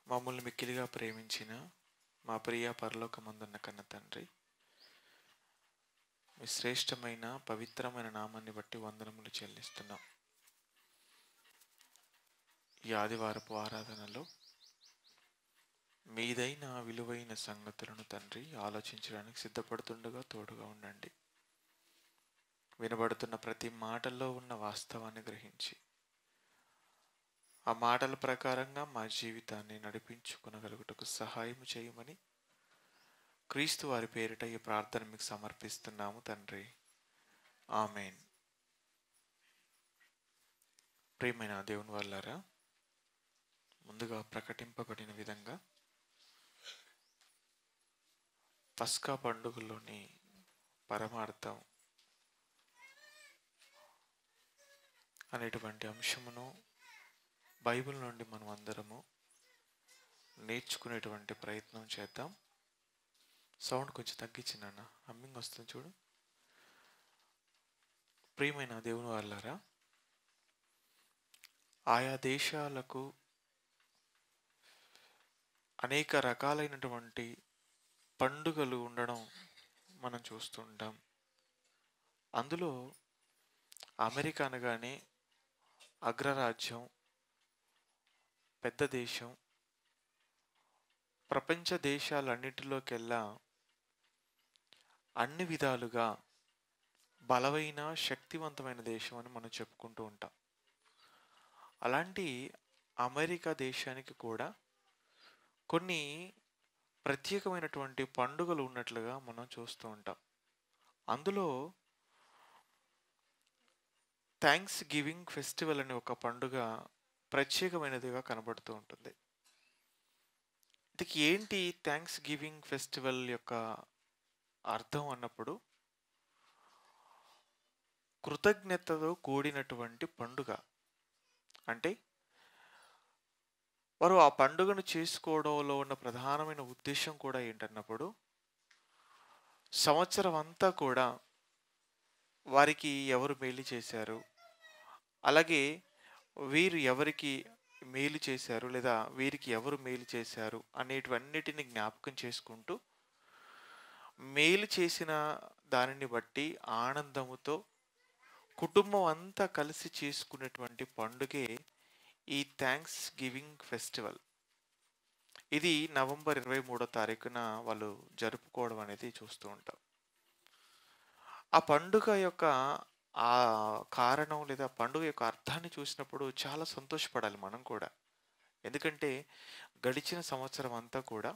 మమ్మల్ని మిక్కిలిగా ప్రేమించిన మా ప్రియ పరలోకమందున్న కన్న తండ్రి, మీ శ్రేష్టమైన పవిత్రమైన నామాన్ని బట్టి వందనములు చెల్లిస్తున్నాం. ఈ ఆదివారపు ఆరాధనలో మీదైన విలువైన సంగతులను తండ్రి ఆలోచించడానికి సిద్ధపడుతుండగా తోడుగా ఉండండి. వినబడుతున్న ప్రతి మాటల్లో ఉన్న వాస్తవాన్ని గ్రహించి ఆ మాటల ప్రకారంగా మా జీవితాన్ని నడిపించుకొనగలుగుటకు సహాయం చేయమని క్రీస్తు వారి పేరిట ఈ ప్రార్థన మీకు సమర్పిస్తున్నాము తండ్రి. ఆమెన్. ప్రియమైన దేవుని వాళ్ళారా, ముందుగా ప్రకటింపబడిన విధంగా పస్కా పండుగలోని పరమార్థం అనేటువంటి అంశమును బైబిల్ నుండి మనం అందరము నేర్చుకునేటువంటి ప్రయత్నం చేద్దాం. సౌండ్ కొంచెం తగ్గించినాన్న, హమ్మింగ్ వస్తుంది చూడు. ప్రియమైన దేవుని వాళ్ళారా, ఆయా దేశాలకు అనేక రకాలైనటువంటి పండుగలు ఉండడం మనం చూస్తుంటాం. అందులో అమెరికా అనగానే అగ్రరాజ్యం, పెద్ద దేశం, ప్రపంచ దేశాలన్నిటిలోకెల్లా అన్ని విధాలుగా బలమైన శక్తివంతమైన దేశం అని మనం చెప్పుకుంటూ ఉంటాం. అలాంటి అమెరికా దేశానికి కూడా కొన్ని ప్రత్యేకమైనటువంటి పండుగలు ఉన్నట్లుగా మనం చూస్తూ ఉంటాం. అందులో థ్యాంక్స్ గివింగ్ ఫెస్టివల్ అనే ఒక పండుగ ప్రత్యేకమైనదిగా కనబడుతూ ఉంటుంది. ఇది ఏంటి థ్యాంక్స్ గివింగ్ ఫెస్టివల్ యొక్క అర్థం అన్నప్పుడు, కృతజ్ఞతతో కూడినటువంటి పండుగ. అంటే వారు ఆ పండుగను చేసుకోవడంలో ఉన్న ప్రధానమైన ఉద్దేశం కూడా ఏంటన్నప్పుడు, సంవత్సరం అంతా కూడా వారికి ఎవరు మేలు చేశారు, అలాగే వీరు ఎవరికి మేలు చేశారు లేదా వీరికి ఎవరు మేలు చేశారు అనేటివన్నిటిని జ్ఞాపకం చేసుకుంటూ మేలు చేసిన దానిని బట్టి ఆనందముతో కుటుంబం అంతా కలిసి చేసుకునేటువంటి పండుగే ఈ థ్యాంక్స్ గివింగ్ ఫెస్టివల్. ఇది నవంబర్ 23వ తారీఖున వాళ్ళు జరుపుకోవడం అనేది చూస్తూ ఉంటాం. ఆ పండుగ యొక్క ఆ కారణం లేదా పండుగ యొక్క అర్థాన్ని చూసినప్పుడు చాలా సంతోషపడాలి మనం కూడా. ఎందుకంటే గడిచిన సంవత్సరం అంతా కూడా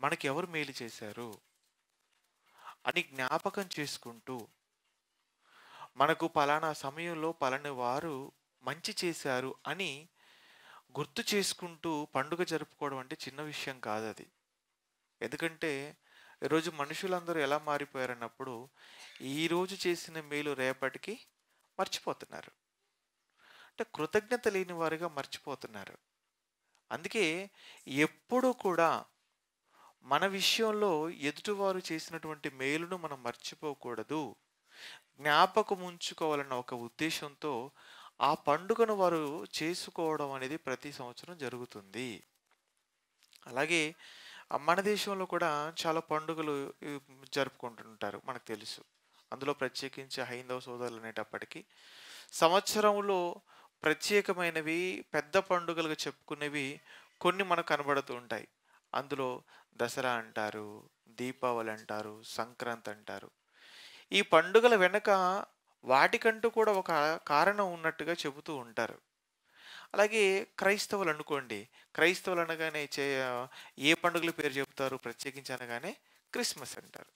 మనకి ఎవరు మేలు చేశారు అని జ్ఞాపకం చేసుకుంటూ, మనకు పలానా సమయంలో పలాని వారు మంచి చేశారు అని గుర్తు చేసుకుంటూ పండుగ జరుపుకోవడం అంటే చిన్న విషయం కాదు అది. ఎందుకంటే ఈరోజు మనుషులందరూ ఎలా మారిపోయారన్నప్పుడు, ఈరోజు చేసిన మేలు రేపటికి మర్చిపోతున్నారు. అంటే కృతజ్ఞత లేని వారిగా మర్చిపోతున్నారు. అందుకే ఎప్పుడూ కూడా మన విషయంలో ఎదుటివారు చేసినటువంటి మేలును మనం మర్చిపోకూడదు, జ్ఞాపకం ఉంచుకోవాలన్న ఒక ఉద్దేశంతో ఆ పండుగను వారు చేసుకోవడం అనేది ప్రతి సంవత్సరం జరుగుతుంది. అలాగే మన దేశంలో కూడా చాలా పండుగలు జరుపుకుంటుంటారు, మనకు తెలుసు. అందులో ప్రత్యేకించి హైందవ సోదరులు అనేటప్పటికీ సంవత్సరంలో ప్రత్యేకమైనవి పెద్ద పండుగలుగా చెప్పుకునేవి కొన్ని మనకు కనబడుతూ ఉంటాయి. అందులో దసరా అంటారు, దీపావళి అంటారు, సంక్రాంతి అంటారు. ఈ పండుగల వెనక వాటికంటూ కూడా ఒక కారణం ఉన్నట్టుగా చెబుతూ ఉంటారు. అలాగే క్రైస్తవులు అనుకోండి, క్రైస్తవులు అనగానే ఏ పండుగల పేరు చెబుతారు ప్రత్యేకించి అనగానే క్రిస్మస్ అంటారు.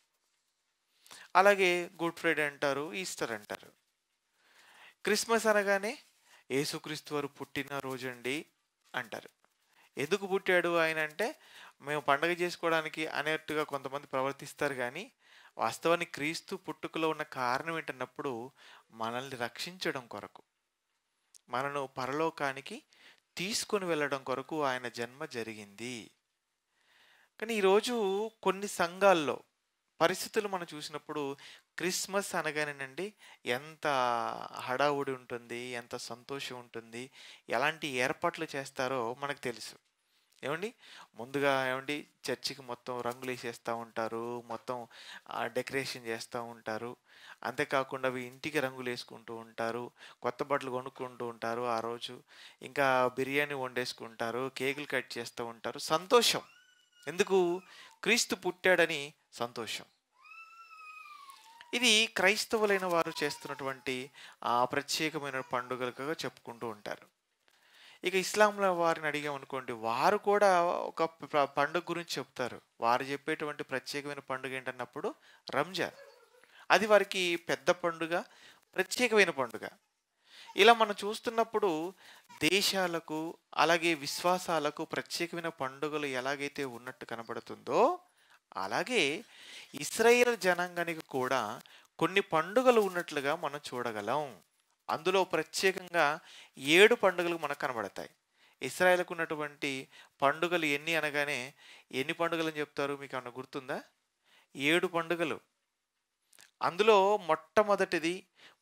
అలాగే గుడ్ ఫ్రైడే అంటారు, ఈస్టర్ అంటారు. క్రిస్మస్ అనగానే యేసుక్రీస్తు వారు పుట్టిన రోజండి అంటారు. ఎందుకు పుట్టాడు ఆయన అంటే, మేము పండుగ చేసుకోవడానికి అనేట్టుగా కొంతమంది ప్రవర్తిస్తారు. కానీ వాస్తవానికి క్రీస్తు పుట్టుకలో ఉన్న కారణం ఏంటన్నప్పుడు, మనల్ని రక్షించడం కొరకు, మనను పరలోకానికి తీసుకొని వెళ్ళడం కొరకు ఆయన జన్మ జరిగింది. కానీ ఈరోజు కొన్ని సంఘాల్లో పరిస్థితులు మనం చూసినప్పుడు క్రిస్మస్ అనగానేనండి ఎంత హడావుడి ఉంటుంది, ఎంత సంతోషం ఉంటుంది, ఎలాంటి ఏర్పాట్లు చేస్తారో మనకు తెలుసు. ఏమండి? ముందుగా ఏవండి చర్చికి మొత్తం రంగులేసేస్తా ఉంటారు. మొత్తం డెకరేషన్ చేస్తా ఉంటారు. అంతేకాకుండా ఇంటికి రంగులేసుకుంటూ ఉంటారు. కొత్త బట్టలు కొనుక్కుంటూ ఉంటారు ఆ రోజు. ఇంకా బిర్యానీ వండేసుకుంటారు. కేకులు కట్ చేస్తూ ఉంటారు. సంతోషం. ఎందుకు? క్రీస్తు పుట్టాడని సంతోషం. ఇది క్రైస్తవులైన వారు చేస్తున్నటువంటి ప్రత్యేకమైన పండుగలుగా చెప్పుకుంటూ ఉంటారు. ఇక ఇస్లాంల వారిని అడిగామనుకోండి, వారు కూడా ఒక పండుగ గురించి చెప్తారు. వారు చెప్పేటువంటి ప్రత్యేకమైన పండుగ ఏంటన్నప్పుడు రంజాన్. అది వారికి పెద్ద పండుగ, ప్రత్యేకమైన పండుగ. ఇలా మనం చూస్తున్నప్పుడు దేశాలకు, అలాగే విశ్వాసాలకు ప్రత్యేకమైన పండుగలు ఎలాగైతే ఉన్నట్టు కనబడుతుందో, అలాగే ఇశ్రాయేల్ జనాంగానికి కూడా కొన్ని పండుగలు ఉన్నట్లుగా మనం చూడగలం. అందులో ప్రత్యేకంగా 7 పండుగలు మనకు కనబడతాయి. ఇశ్రాయేలుకు ఉన్నటువంటి పండుగలు ఎన్ని అనగానే ఎన్ని పండుగలని చెప్తారు? మీకేమన్నా గుర్తుందా? 7 పండుగలు. అందులో మొట్టమొదటిది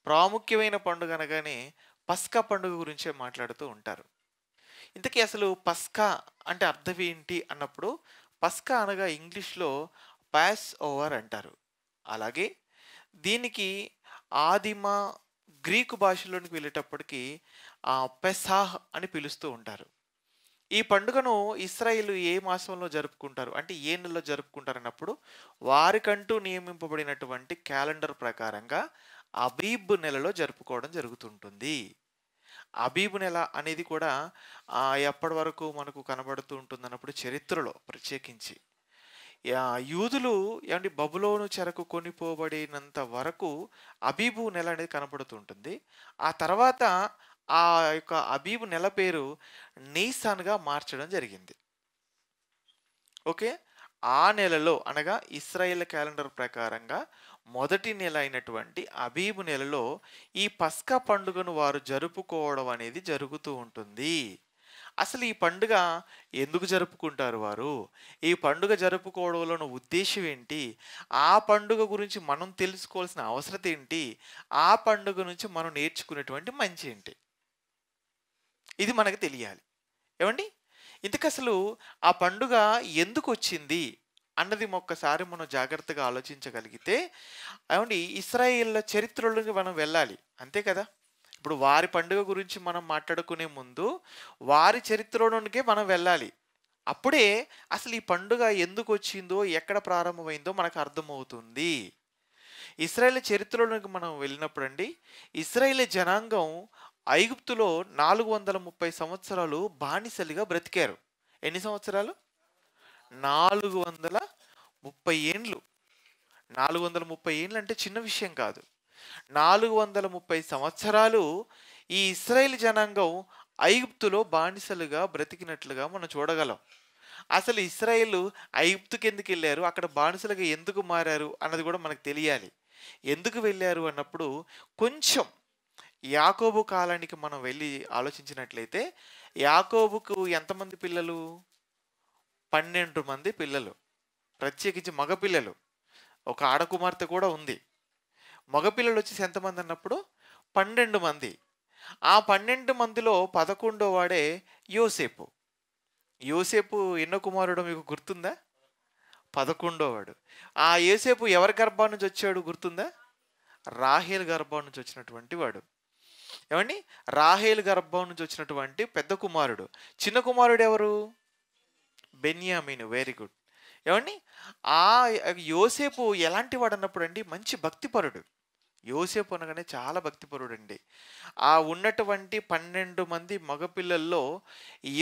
ప్రాముఖ్యమైన పండుగ అనగానే పస్కా పండుగ గురించే మాట్లాడుతూ ఉంటారు. ఇంతకీ అసలు పస్కా అంటే అర్థం ఏంటి అన్నప్పుడు, పస్కా అనగా ఇంగ్లీష్‌లో పాస్ ఓవర్ అంటారు. అలాగే దీనికి ఆదిమ గ్రీకు భాషలోనికి వెళ్ళేటప్పటికి పెసాహ్ అని పిలుస్తూ ఉంటారు. ఈ పండుగను ఇశ్రాయేలు ఏ మాసంలో జరుపుకుంటారు? అంటే ఏ నెలలో జరుపుకుంటారు అన్నప్పుడు, వారికంటూ నియమింపబడినటువంటి క్యాలెండర్ ప్రకారంగా అబీబ్ నెలలో జరుపుకోవడం జరుగుతుంటుంది. అబీబ్ నెల అనేది కూడా ఎప్పటి వరకు మనకు కనబడుతూ ఉంటుందన్నప్పుడు చరిత్రలో ప్రత్యేకించి. యూదులు ఏవండీ బబులోను చెరకు కొనిపోబడినంత వరకు అబీబు నెల అనేది కనపడుతూ ఉంటుంది. ఆ తర్వాత ఆ యొక్క అబీబు నెల పేరు నీసాన్‌గా మార్చడం జరిగింది. ఓకే. ఆ నెలలో అనగా ఇశ్రాయేల్ క్యాలెండర్ ప్రకారంగా మొదటి నెల అయినటువంటి అబీబు నెలలో ఈ పస్కా పండుగను వారు జరుపుకోవడం అనేది జరుగుతూ ఉంటుంది. అసలు ఈ పండుగ ఎందుకు జరుపుకుంటారు వారు? ఈ పండుగ జరుపుకోవడంలోని ఉద్దేశ్యం ఏంటి? ఆ పండుగ గురించి మనం తెలుసుకోవాల్సిన అవసరత ఏంటి? ఆ పండుగ నుంచి మనం నేర్చుకునేటువంటి మంచి ఏంటి? ఇది మనకు తెలియాలి. ఏవండీ? ఇంతకసలు ఆ పండుగ ఎందుకొచ్చింది అన్నది ఒక్కసారి మనం జాగ్రత్తగా ఆలోచించగలిగితే, ఏవండీ ఇశ్రాయేళ్ల చరిత్రలోకి మనం వెళ్ళాలి. అంతే కదా! ఇప్పుడు వారి పండుగ గురించి మనం మాట్లాడుకునే ముందు, వారి చరిత్రలోనికే మనం వెళ్ళాలి. అప్పుడే అసలు ఈ పండుగ ఎందుకొచ్చిందో, ఎక్కడ ప్రారంభమైందో మనకు అర్థమవుతుంది. ఇశ్రాయేల్ చరిత్రలోనికి మనం వెళ్ళినప్పుడండి, ఇశ్రాయేల్ జనాంగం ఐగుప్తులో 430 సంవత్సరాలు బానిసలుగా బ్రతికారు. ఎన్ని సంవత్సరాలు? 430 ఏండ్లు. 430 ఏండ్లు అంటే చిన్న విషయం కాదు. 430 సంవత్సరాలు ఈ ఇశ్రాయేల్ జనాంగం ఐగుప్తులో బానిసలుగా బ్రతికినట్లుగా మనం చూడగలం. అసలు ఇశ్రాయేలు ఐగుప్తుకి ఎందుకు వెళ్ళారు? అక్కడ బానిసలుగా ఎందుకు మారారు? అన్నది కూడా మనకు తెలియాలి. ఎందుకు వెళ్ళారు అన్నప్పుడు, కొంచెం యాకోబు కాలానికి మనం వెళ్ళి ఆలోచించినట్లయితే, యాకోబుకు ఎంతమంది పిల్లలు? 12 మంది పిల్లలు. ప్రత్యేకించి మగపిల్లలు. ఒక ఆడకుమార్తె కూడా ఉంది. మగపిల్లలు వచ్చేసి ఎంతమంది అన్నప్పుడు 12 మంది. ఆ 12 మందిలో 11వ వాడే యోసేపు. యోసేపు ఎన్నో కుమారుడో మీకు గుర్తుందా? 11వ వాడు. ఆ యోసేపు ఎవరి గర్భం నుంచి వచ్చాడు గుర్తుందా? రాహేలు గర్భం నుంచి వచ్చినటువంటి వాడు. ఏమండి? రాహేలు గర్భం నుంచి వచ్చినటువంటి పెద్ద కుమారుడు. చిన్న కుమారుడు ఎవరు? బెన్యామీను. Very good. ఏమండి? ఆ యోసేపు ఎలాంటి వాడు అన్నప్పుడు అండి, మంచి భక్తిపరుడు. యోసేపు అనగానే చాలా భక్తిపరుడండి. ఆ ఉన్నటువంటి 12 మంది మగపిల్లల్లో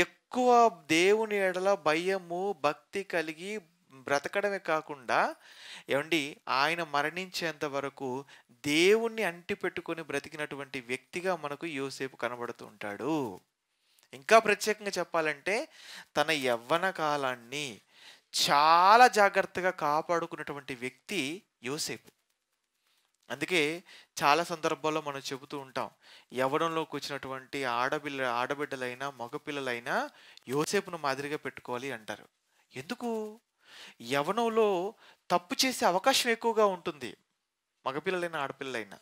ఎక్కువ దేవుని ఎడల భయము, భక్తి కలిగి బ్రతకడమే కాకుండా, ఏవండి ఆయన మరణించేంత వరకు దేవుణ్ణి అంటిపెట్టుకొని బ్రతికినటువంటి వ్యక్తిగా మనకు యోసేపు కనబడుతూ ఉంటాడు. ఇంకా ప్రత్యేకంగా చెప్పాలంటే, తన యవ్వన కాలాన్ని చాలా జాగ్రత్తగా కాపాడుకున్నటువంటి వ్యక్తి యోసేపు. అందుకే చాలా సందర్భాల్లో మనం చెబుతూ ఉంటాం, యవ్వనంలోకి వచ్చినటువంటి ఆడబిడ్డలైనా మగపిల్లలైనా యోసేపును మాదిరిగా పెట్టుకోవాలి అంటారు. ఎందుకు? యవ్వనంలో తప్పు చేసే అవకాశం ఎక్కువగా ఉంటుంది. మగపిల్లలైనా ఆడపిల్లలైనా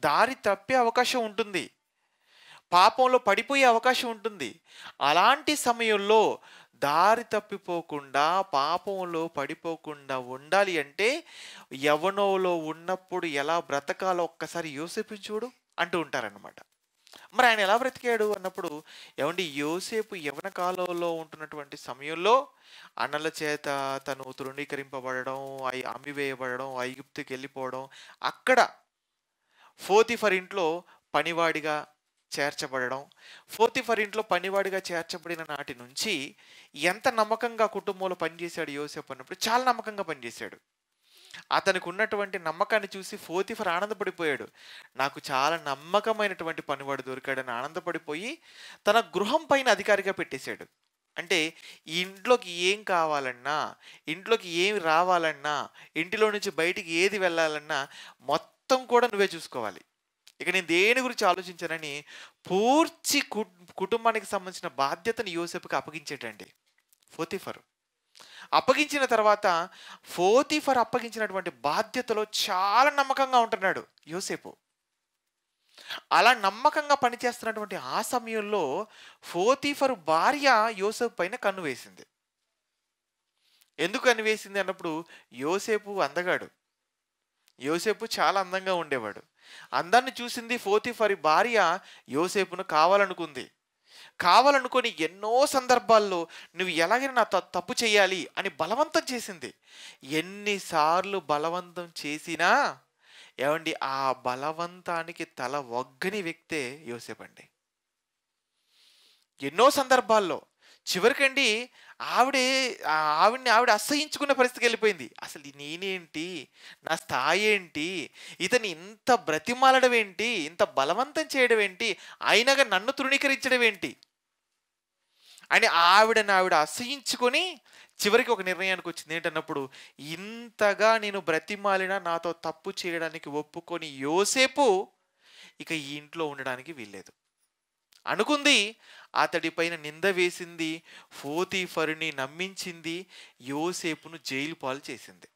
దారి తప్పే అవకాశం ఉంటుంది. పాపంలో పడిపోయే అవకాశం ఉంటుంది. అలాంటి సమయంలో దారి తప్పిపోకుండా, పాపంలో పడిపోకుండా ఉండాలి అంటే, యవ్వనంలో ఉన్నప్పుడు ఎలా బ్రతకాలో ఒక్కసారి యోసేపుని చూడు అంటూ ఉంటారనమాట. మరి ఆయన ఎలా బ్రతికాడు అన్నప్పుడు, ఏవండి యోసేపు యవ్వన కాలంలో ఉంటున్నటువంటి సమయంలో అన్నల చేత తను తృణీకరింపబడడం, అమ్మివేయబడడం, ఐగుప్తుకి వెళ్ళిపోవడం, అక్కడ పోతీఫర్ ఇంట్లో పనివాడిగా చేర్చబడడం, పోతీఫర్ ఇంట్లో పనివాడిగా చేర్చబడిన నాటి నుంచి ఎంత నమ్మకంగా కుటుంబంలో పనిచేశాడు యోసేపు అన్నప్పుడు, చాలా నమ్మకంగా పనిచేశాడు. అతనికి ఉన్నటువంటి నమ్మకాన్ని చూసి పోతీఫర్ ఆనందపడిపోయాడు. నాకు చాలా నమ్మకమైనటువంటి పనివాడు దొరికాడని ఆనందపడిపోయి తన గృహం పైన అధికారిగా పెట్టేశాడు. అంటే ఈ ఇంట్లోకి ఏం కావాలన్నా, ఇంట్లోకి ఏమి రావాలన్నా, ఇంటిలో నుంచి బయటికి ఏది వెళ్ళాలన్నా మొత్తం కూడా నువ్వే చూసుకోవాలి. ఇక నేను దేని గురించి ఆలోచించానని పూర్తి కుటుంబానికి సంబంధించిన బాధ్యతను యోసేపుకి అప్పగించేటండి పోతీఫర్. అప్పగించిన తర్వాత పోతీఫర్ అప్పగించినటువంటి బాధ్యతలో చాలా నమ్మకంగా ఉంటున్నాడు యోసేపు. అలా నమ్మకంగా పనిచేస్తున్నటువంటి ఆ సమయంలో పోతీఫరు భార్య యోసేపు పైన కన్ను వేసింది. ఎందుకు కన్ను వేసింది అన్నప్పుడు, యోసేపు అందగాడు, యోసేపు చాలా అందంగా ఉండేవాడు. అందాన్ని చూసింది పోతీఫరి భార్య యోసేపును కావాలనుకుంది. కావాలనుకొని ఎన్నో సందర్భాల్లో నువ్వు ఎలాగైనా నా తప్పు చేయాలి అని బలవంతం చేసింది. ఎన్నిసార్లు బలవంతం చేసినా ఏమండి ఆ బలవంతానికి తల ఒగ్గని వ్యక్తే యోసేపు అండి. ఎన్నో సందర్భాల్లో చివరికండి ఆవిడ అసహించుకునే పరిస్థితికి వెళ్ళిపోయింది. అసలు నేనేంటి, నా స్థాయి ఏంటి, ఇతని ఇంత బ్రతిమాలడం ఏంటి, ఇంత బలవంతం చేయడం ఏంటి, అయినగా నన్ను తృణీకరించడం ఏంటి అని ఆవిడ అసహించుకొని చివరికి ఒక నిర్ణయానికి వచ్చింది. ఏంటన్నప్పుడు, ఇంతగా నేను బ్రతిమాలినా నాతో తప్పు చేయడానికి ఒప్పుకొని యోసేపు ఇక ఈ ఇంట్లో ఉండడానికి వీల్లేదు అనుకుంది. అతడి పైన నింద వేసింది, పోతీఫరుని నమ్మించింది, యోసేపును జైలు పాలు చేసింది.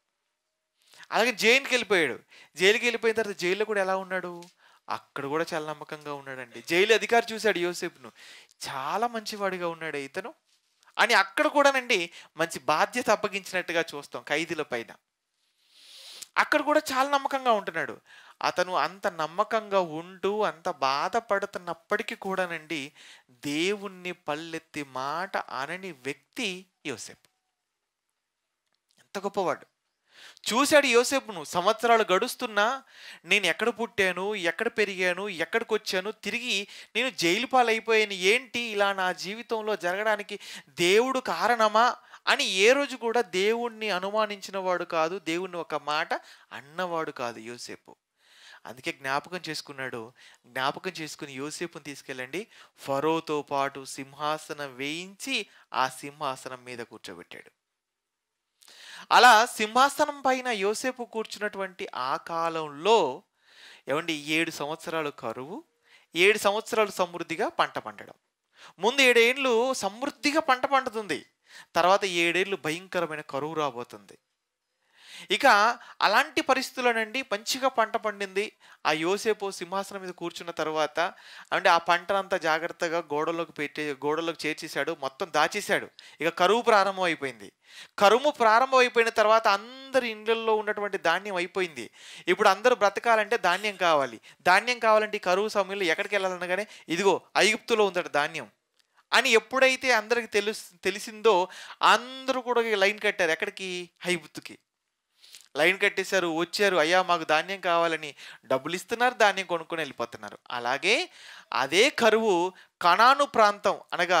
అలాగే జైలుకి వెళ్ళిపోయాడు. జైలుకి వెళ్ళిపోయిన తర్వాత జైల్లో కూడా ఎలా ఉన్నాడు, అక్కడ కూడా చాలా నమ్మకంగా ఉన్నాడండి. జైలు అధికారి చూశాడు యోసేపును, చాలా మంచివాడిగా ఉన్నాడు ఇతను అని. అక్కడ కూడానండి మంచి బాధ్యత అప్పగించినట్టుగా చూస్తాం ఖైదీల పైన. అక్కడ కూడా చాలా నమ్మకంగా ఉంటున్నాడు. అతను అంత నమ్మకంగా ఉంటూ అంత బాధపడుతున్నప్పటికీ కూడానండి దేవుణ్ణి పల్లెత్తి మాట అనని వ్యక్తి యోసేపు. ఎంత గొప్పవాడు. చూశాడు యోసేపును. సంవత్సరాలు గడుస్తున్నా నేను ఎక్కడ పుట్టాను, ఎక్కడ పెరిగాను, ఎక్కడికి వచ్చాను, తిరిగి నేను జైలు పాలైపోయాను, ఏంటి ఇలా నా జీవితంలో జరగడానికి దేవుడు కారణమా అని ఏ రోజు కూడా దేవుణ్ణి అనుమానించిన వాడు కాదు, దేవుణ్ణి ఒక మాట అన్నవాడు కాదు యోసేపు. అందుకే జ్ఞాపకం చేసుకున్నాడు. జ్ఞాపకం చేసుకుని యోసేపుని తీసుకెళ్ళండి ఫరోతో పాటు సింహాసనం వేయించి ఆ సింహాసనం మీద కూర్చోబెట్టాడు. అలా సింహాసనం పైన యోసేపు కూర్చున్నటువంటి ఆ కాలంలో ఏమండి 7 సంవత్సరాలు కరువు, 7 సంవత్సరాలు సమృద్ధిగా పంట పండడం. ముందు 7 ఏళ్ళు సమృద్ధిగా పంట పండుతుంది, తర్వాత 7 ఏళ్ళు భయంకరమైన కరువు రాబోతుంది. ఇక అలాంటి పరిస్థితుల్లోనండి మంచిగా పంట పండింది. ఆ యోసేపు సింహాసనం మీద కూర్చున్న తర్వాత అంటే ఆ పంటనంతా జాగ్రత్తగా గోడలోకి చేర్చేశాడు, మొత్తం దాచేశాడు. ఇక కరువు ప్రారంభం అయిపోయింది. కరువు ప్రారంభం అయిపోయిన తర్వాత అందరి ఇండ్లలో ఉన్నటువంటి ధాన్యం అయిపోయింది. ఇప్పుడు అందరూ బ్రతకాలంటే ధాన్యం కావాలి. ధాన్యం కావాలంటే ఈ కరువు సమయంలో ఎక్కడికి వెళ్ళాలనగానే ఇదిగో ఐగుప్తులో ఉందట ధాన్యం అని ఎప్పుడైతే అందరికి తెలిసిందో అందరూ కూడా లైన్ కట్టారు. ఎక్కడికి? ఐగుప్తుకి లైన్ కట్టేశారు. వచ్చారు, అయ్యా మాకు ధాన్యం కావాలని డబ్బులు ఇస్తున్నారు, ధాన్యం కొనుక్కొని వెళ్ళిపోతున్నారు. అలాగే అదే కరువు కనాను ప్రాంతం అనగా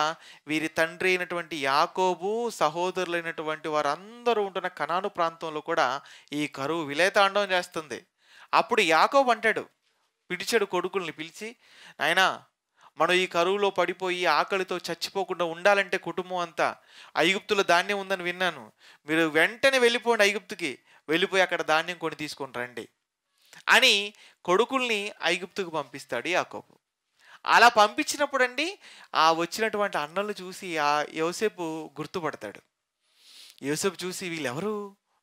వీరి తండ్రి అయినటువంటి యాకోబు సహోదరులైనటువంటి వారందరూ ఉంటున్న కనాను ప్రాంతంలో కూడా ఈ కరువు విలయతాండవం చేస్తుంది. అప్పుడు యాకోబు అంటాడు, పిలిచాడు కొడుకుల్ని పిలిచి, నాయనా మనం ఈ కరువులో పడిపోయి ఆకలితో చచ్చిపోకుండా ఉండాలంటే కుటుంబం అంతా ఐగుప్తులో ధాన్యం ఉందని విన్నాను, మీరు వెంటనే వెళ్ళిపోండి, ఐగుప్తుకి వెళ్ళిపోయి అక్కడ ధాన్యం కొని తీసుకొని రండి అని కొడుకుల్ని ఐగుప్తుకు పంపిస్తాడు యాకోబు. అలా పంపించినప్పుడు అండి ఆ వచ్చినటువంటి అన్నలు చూసి ఆ యోసేపు గుర్తుపడతాడు. యోసేపు చూసి వీళ్ళెవరు,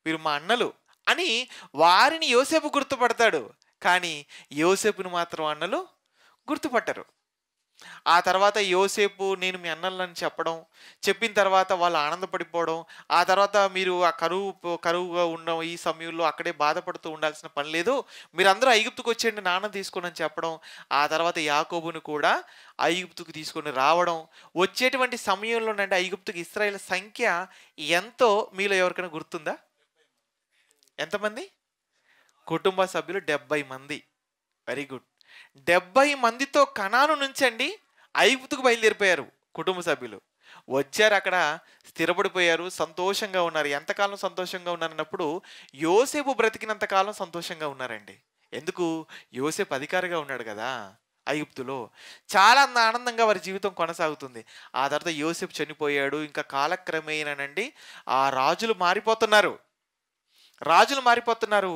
వీరు మా అన్నలు అని వారిని యోసేపు గుర్తుపడతాడు. కానీ యోసేపుని మాత్రం అన్నలు గుర్తుపట్టరు. ఆ తర్వాత యోసేపు నేను మీ అన్నలని చెప్పడం, చెప్పిన తర్వాత వాళ్ళు ఆనందపడిపోవడం, ఆ తర్వాత మీరు ఆ కరువుగా ఉండడం ఈ సమయంలో అక్కడే బాధపడుతూ ఉండాల్సిన పని లేదు, మీరందరూ ఐగుప్తుకు వచ్చేయండి నాన్న తీసుకొని అని చెప్పడం, ఆ తర్వాత యాకోబుని కూడా ఐగుప్తుకు తీసుకొని రావడం, వచ్చేటువంటి సమయంలోనండి ఐగుప్తుకి ఇశ్రాయేల్ సంఖ్య ఎంతో మీలో ఎవరికైనా గుర్తుందా? ఎంతమంది? కుటుంబ సభ్యులు 70 మంది. Very good. 70 మందితో కనాను నుంచండి ఐగుప్తుకు బయలుదేరిపోయారు కుటుంబ సభ్యులు. వచ్చారు, అక్కడ స్థిరపడిపోయారు, సంతోషంగా ఉన్నారు. ఎంతకాలం సంతోషంగా ఉన్నారన్నప్పుడు యోసేపు బ్రతికినంత కాలం సంతోషంగా ఉన్నారండి. ఎందుకు? యోసేపు అధికారిగా ఉన్నాడు కదా ఐగుప్తులో. చాలా ఆనందంగా వారి జీవితం కొనసాగుతుంది. ఆ తర్వాత యోసేపు చనిపోయాడు. ఇంకా కాలక్రమేణానండి ఆ రాజులు మారిపోతున్నారు.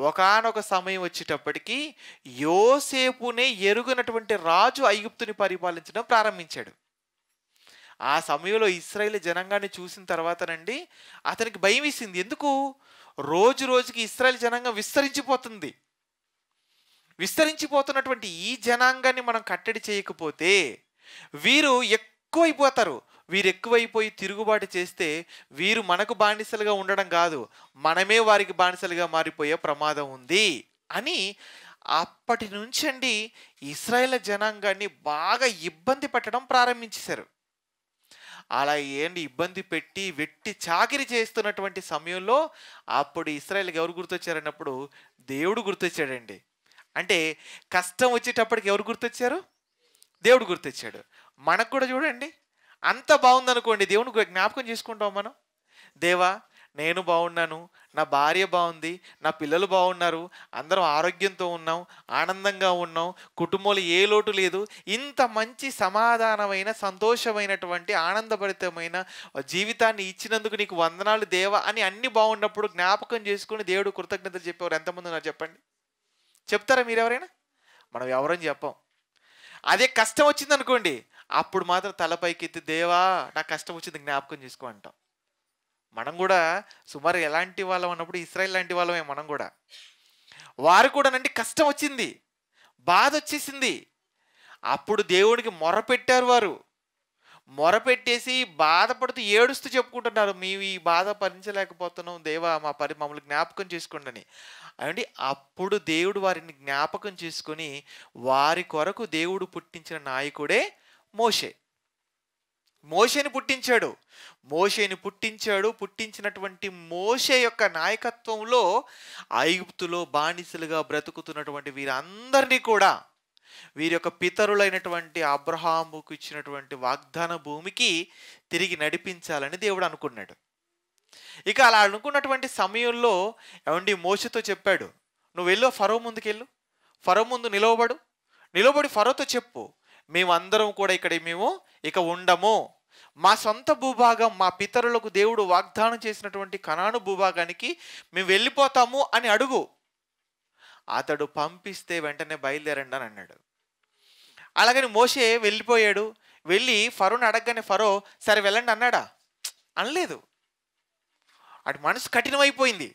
ఒకానొక సమయం వచ్చేటప్పటికి యోసేపునే ఎరుగనటువంటి రాజు ఐగుప్తుని పరిపాలించడం ప్రారంభించాడు. ఆ సమయంలో ఇశ్రాయేలు జనాంగాన్ని చూసిన తర్వాతనండి అతనికి భయం వేసింది. ఎందుకు? రోజు రోజుకి ఇశ్రాయేలు జనాంగం విస్తరించిపోతున్నటువంటి ఈ జనాంగాన్ని మనం కట్టడి చేయకపోతే వీరు ఎక్కువైపోతారు. వీరు ఎక్కువైపోయి తిరుగుబాటు చేస్తే వీరు మనకు బానిసలుగా ఉండడం కాదు, మనమే వారికి బానిసలుగా మారిపోయే ప్రమాదం ఉంది అని అప్పటి నుంచి అండి ఇశ్రాయేల్ జనాంగాన్ని బాగా ఇబ్బంది పెట్టడం ప్రారంభించేశారు. అలా ఏంటి ఇబ్బంది పెట్టి వెట్టి చాకిరి చేస్తున్నటువంటి సమయంలో అప్పుడు ఇశ్రాయేల్కి ఎవరు గుర్తొచ్చారన్నప్పుడు దేవుడు గుర్తొచ్చాడండి. అంటే కష్టం వచ్చేటప్పటికి ఎవరు గుర్తొచ్చారు? దేవుడు గుర్తొచ్చాడు. మనకు కూడా చూడండి, అంత బాగుందనుకోండి, దేవుని జ్ఞాపకం చేసుకుంటాం మనం. దేవా నేను బాగున్నాను, నా భార్య బాగుంది, నా పిల్లలు బాగున్నారు, అందరం ఆరోగ్యంతో ఉన్నాం, ఆనందంగా ఉన్నాం, కుటుంబంలో ఏ లోటు లేదు, ఇంత మంచి సమాధానమైన సంతోషమైనటువంటి ఆనందభరితమైన జీవితాన్ని ఇచ్చినందుకు నీకు వందనాలు దేవా అని అన్ని బాగున్నప్పుడు జ్ఞాపకం చేసుకుని దేవుడు కృతజ్ఞతలు చెప్పేవారు ఎంతమంది ఉన్నారు చెప్పండి? చెప్తారా మీరు ఎవరైనా? మనం ఎవరని చెప్పం. అదే కష్టం వచ్చింది అనుకోండి, అప్పుడు మాత్రం తలపైకెత్తి దేవా నాకు కష్టం వచ్చింది జ్ఞాపకం చేసుకో అంటాం. మనం కూడా సుమారు ఎలాంటి వాళ్ళం అన్నప్పుడు ఇశ్రాయేల్ లాంటి వాళ్ళమే మనం కూడా. వారు కూడా నండి కష్టం వచ్చింది, బాధ వచ్చేసింది, అప్పుడు దేవుడికి మొరపెట్టారు. వారు మొరపెట్టేసి బాధపడుతూ ఏడుస్తూ చెప్పుకుంటున్నారు, మేము ఈ బాధ భరించలేకపోతున్నాం దేవా మమ్మల్ని జ్ఞాపకం చేసుకోండి అని. అండి అప్పుడు దేవుడు వారిని జ్ఞాపకం చేసుకొని వారి కొరకు దేవుడు పుట్టించిన నాయకుడే మోషేని పుట్టించాడు. పుట్టించినటువంటి మోషే యొక్క నాయకత్వంలో ఐగుప్తులో బానిసలుగా బ్రతుకుతున్నటువంటి వీరందరినీ కూడా వీరి యొక్క పితరులైనటువంటి అబ్రహాముకు ఇచ్చినటువంటి వాగ్దాన భూమికి తిరిగి నడిపించాలని దేవుడు అనుకున్నాడు. ఇక అలా అనుకున్నటువంటి సమయంలో ఏమండి మోషేతో చెప్పాడు, నువ్వు వెళ్ళు ఫరో ముందుకెళ్ళు, ఫరో ముందు నిలబడి ఫరోతో చెప్పు, మేమందరం కూడా మేము ఇక ఉండము, మా సొంత భూభాగం మా పితరులకు దేవుడు వాగ్దానం చేసినటువంటి కనాను భూభాగానికి మేము వెళ్ళిపోతాము అని అడుగు. అతడు పంపిస్తే వెంటనే బయలుదేరండి అని అన్నాడు. అలాగని మోషే వెళ్ళిపోయాడు. వెళ్ళి ఫరోని అడగగానే ఫరో సరే వెళ్ళండి అన్నాడా? అనలేదు. అటు మనసు కఠినమైపోయింది,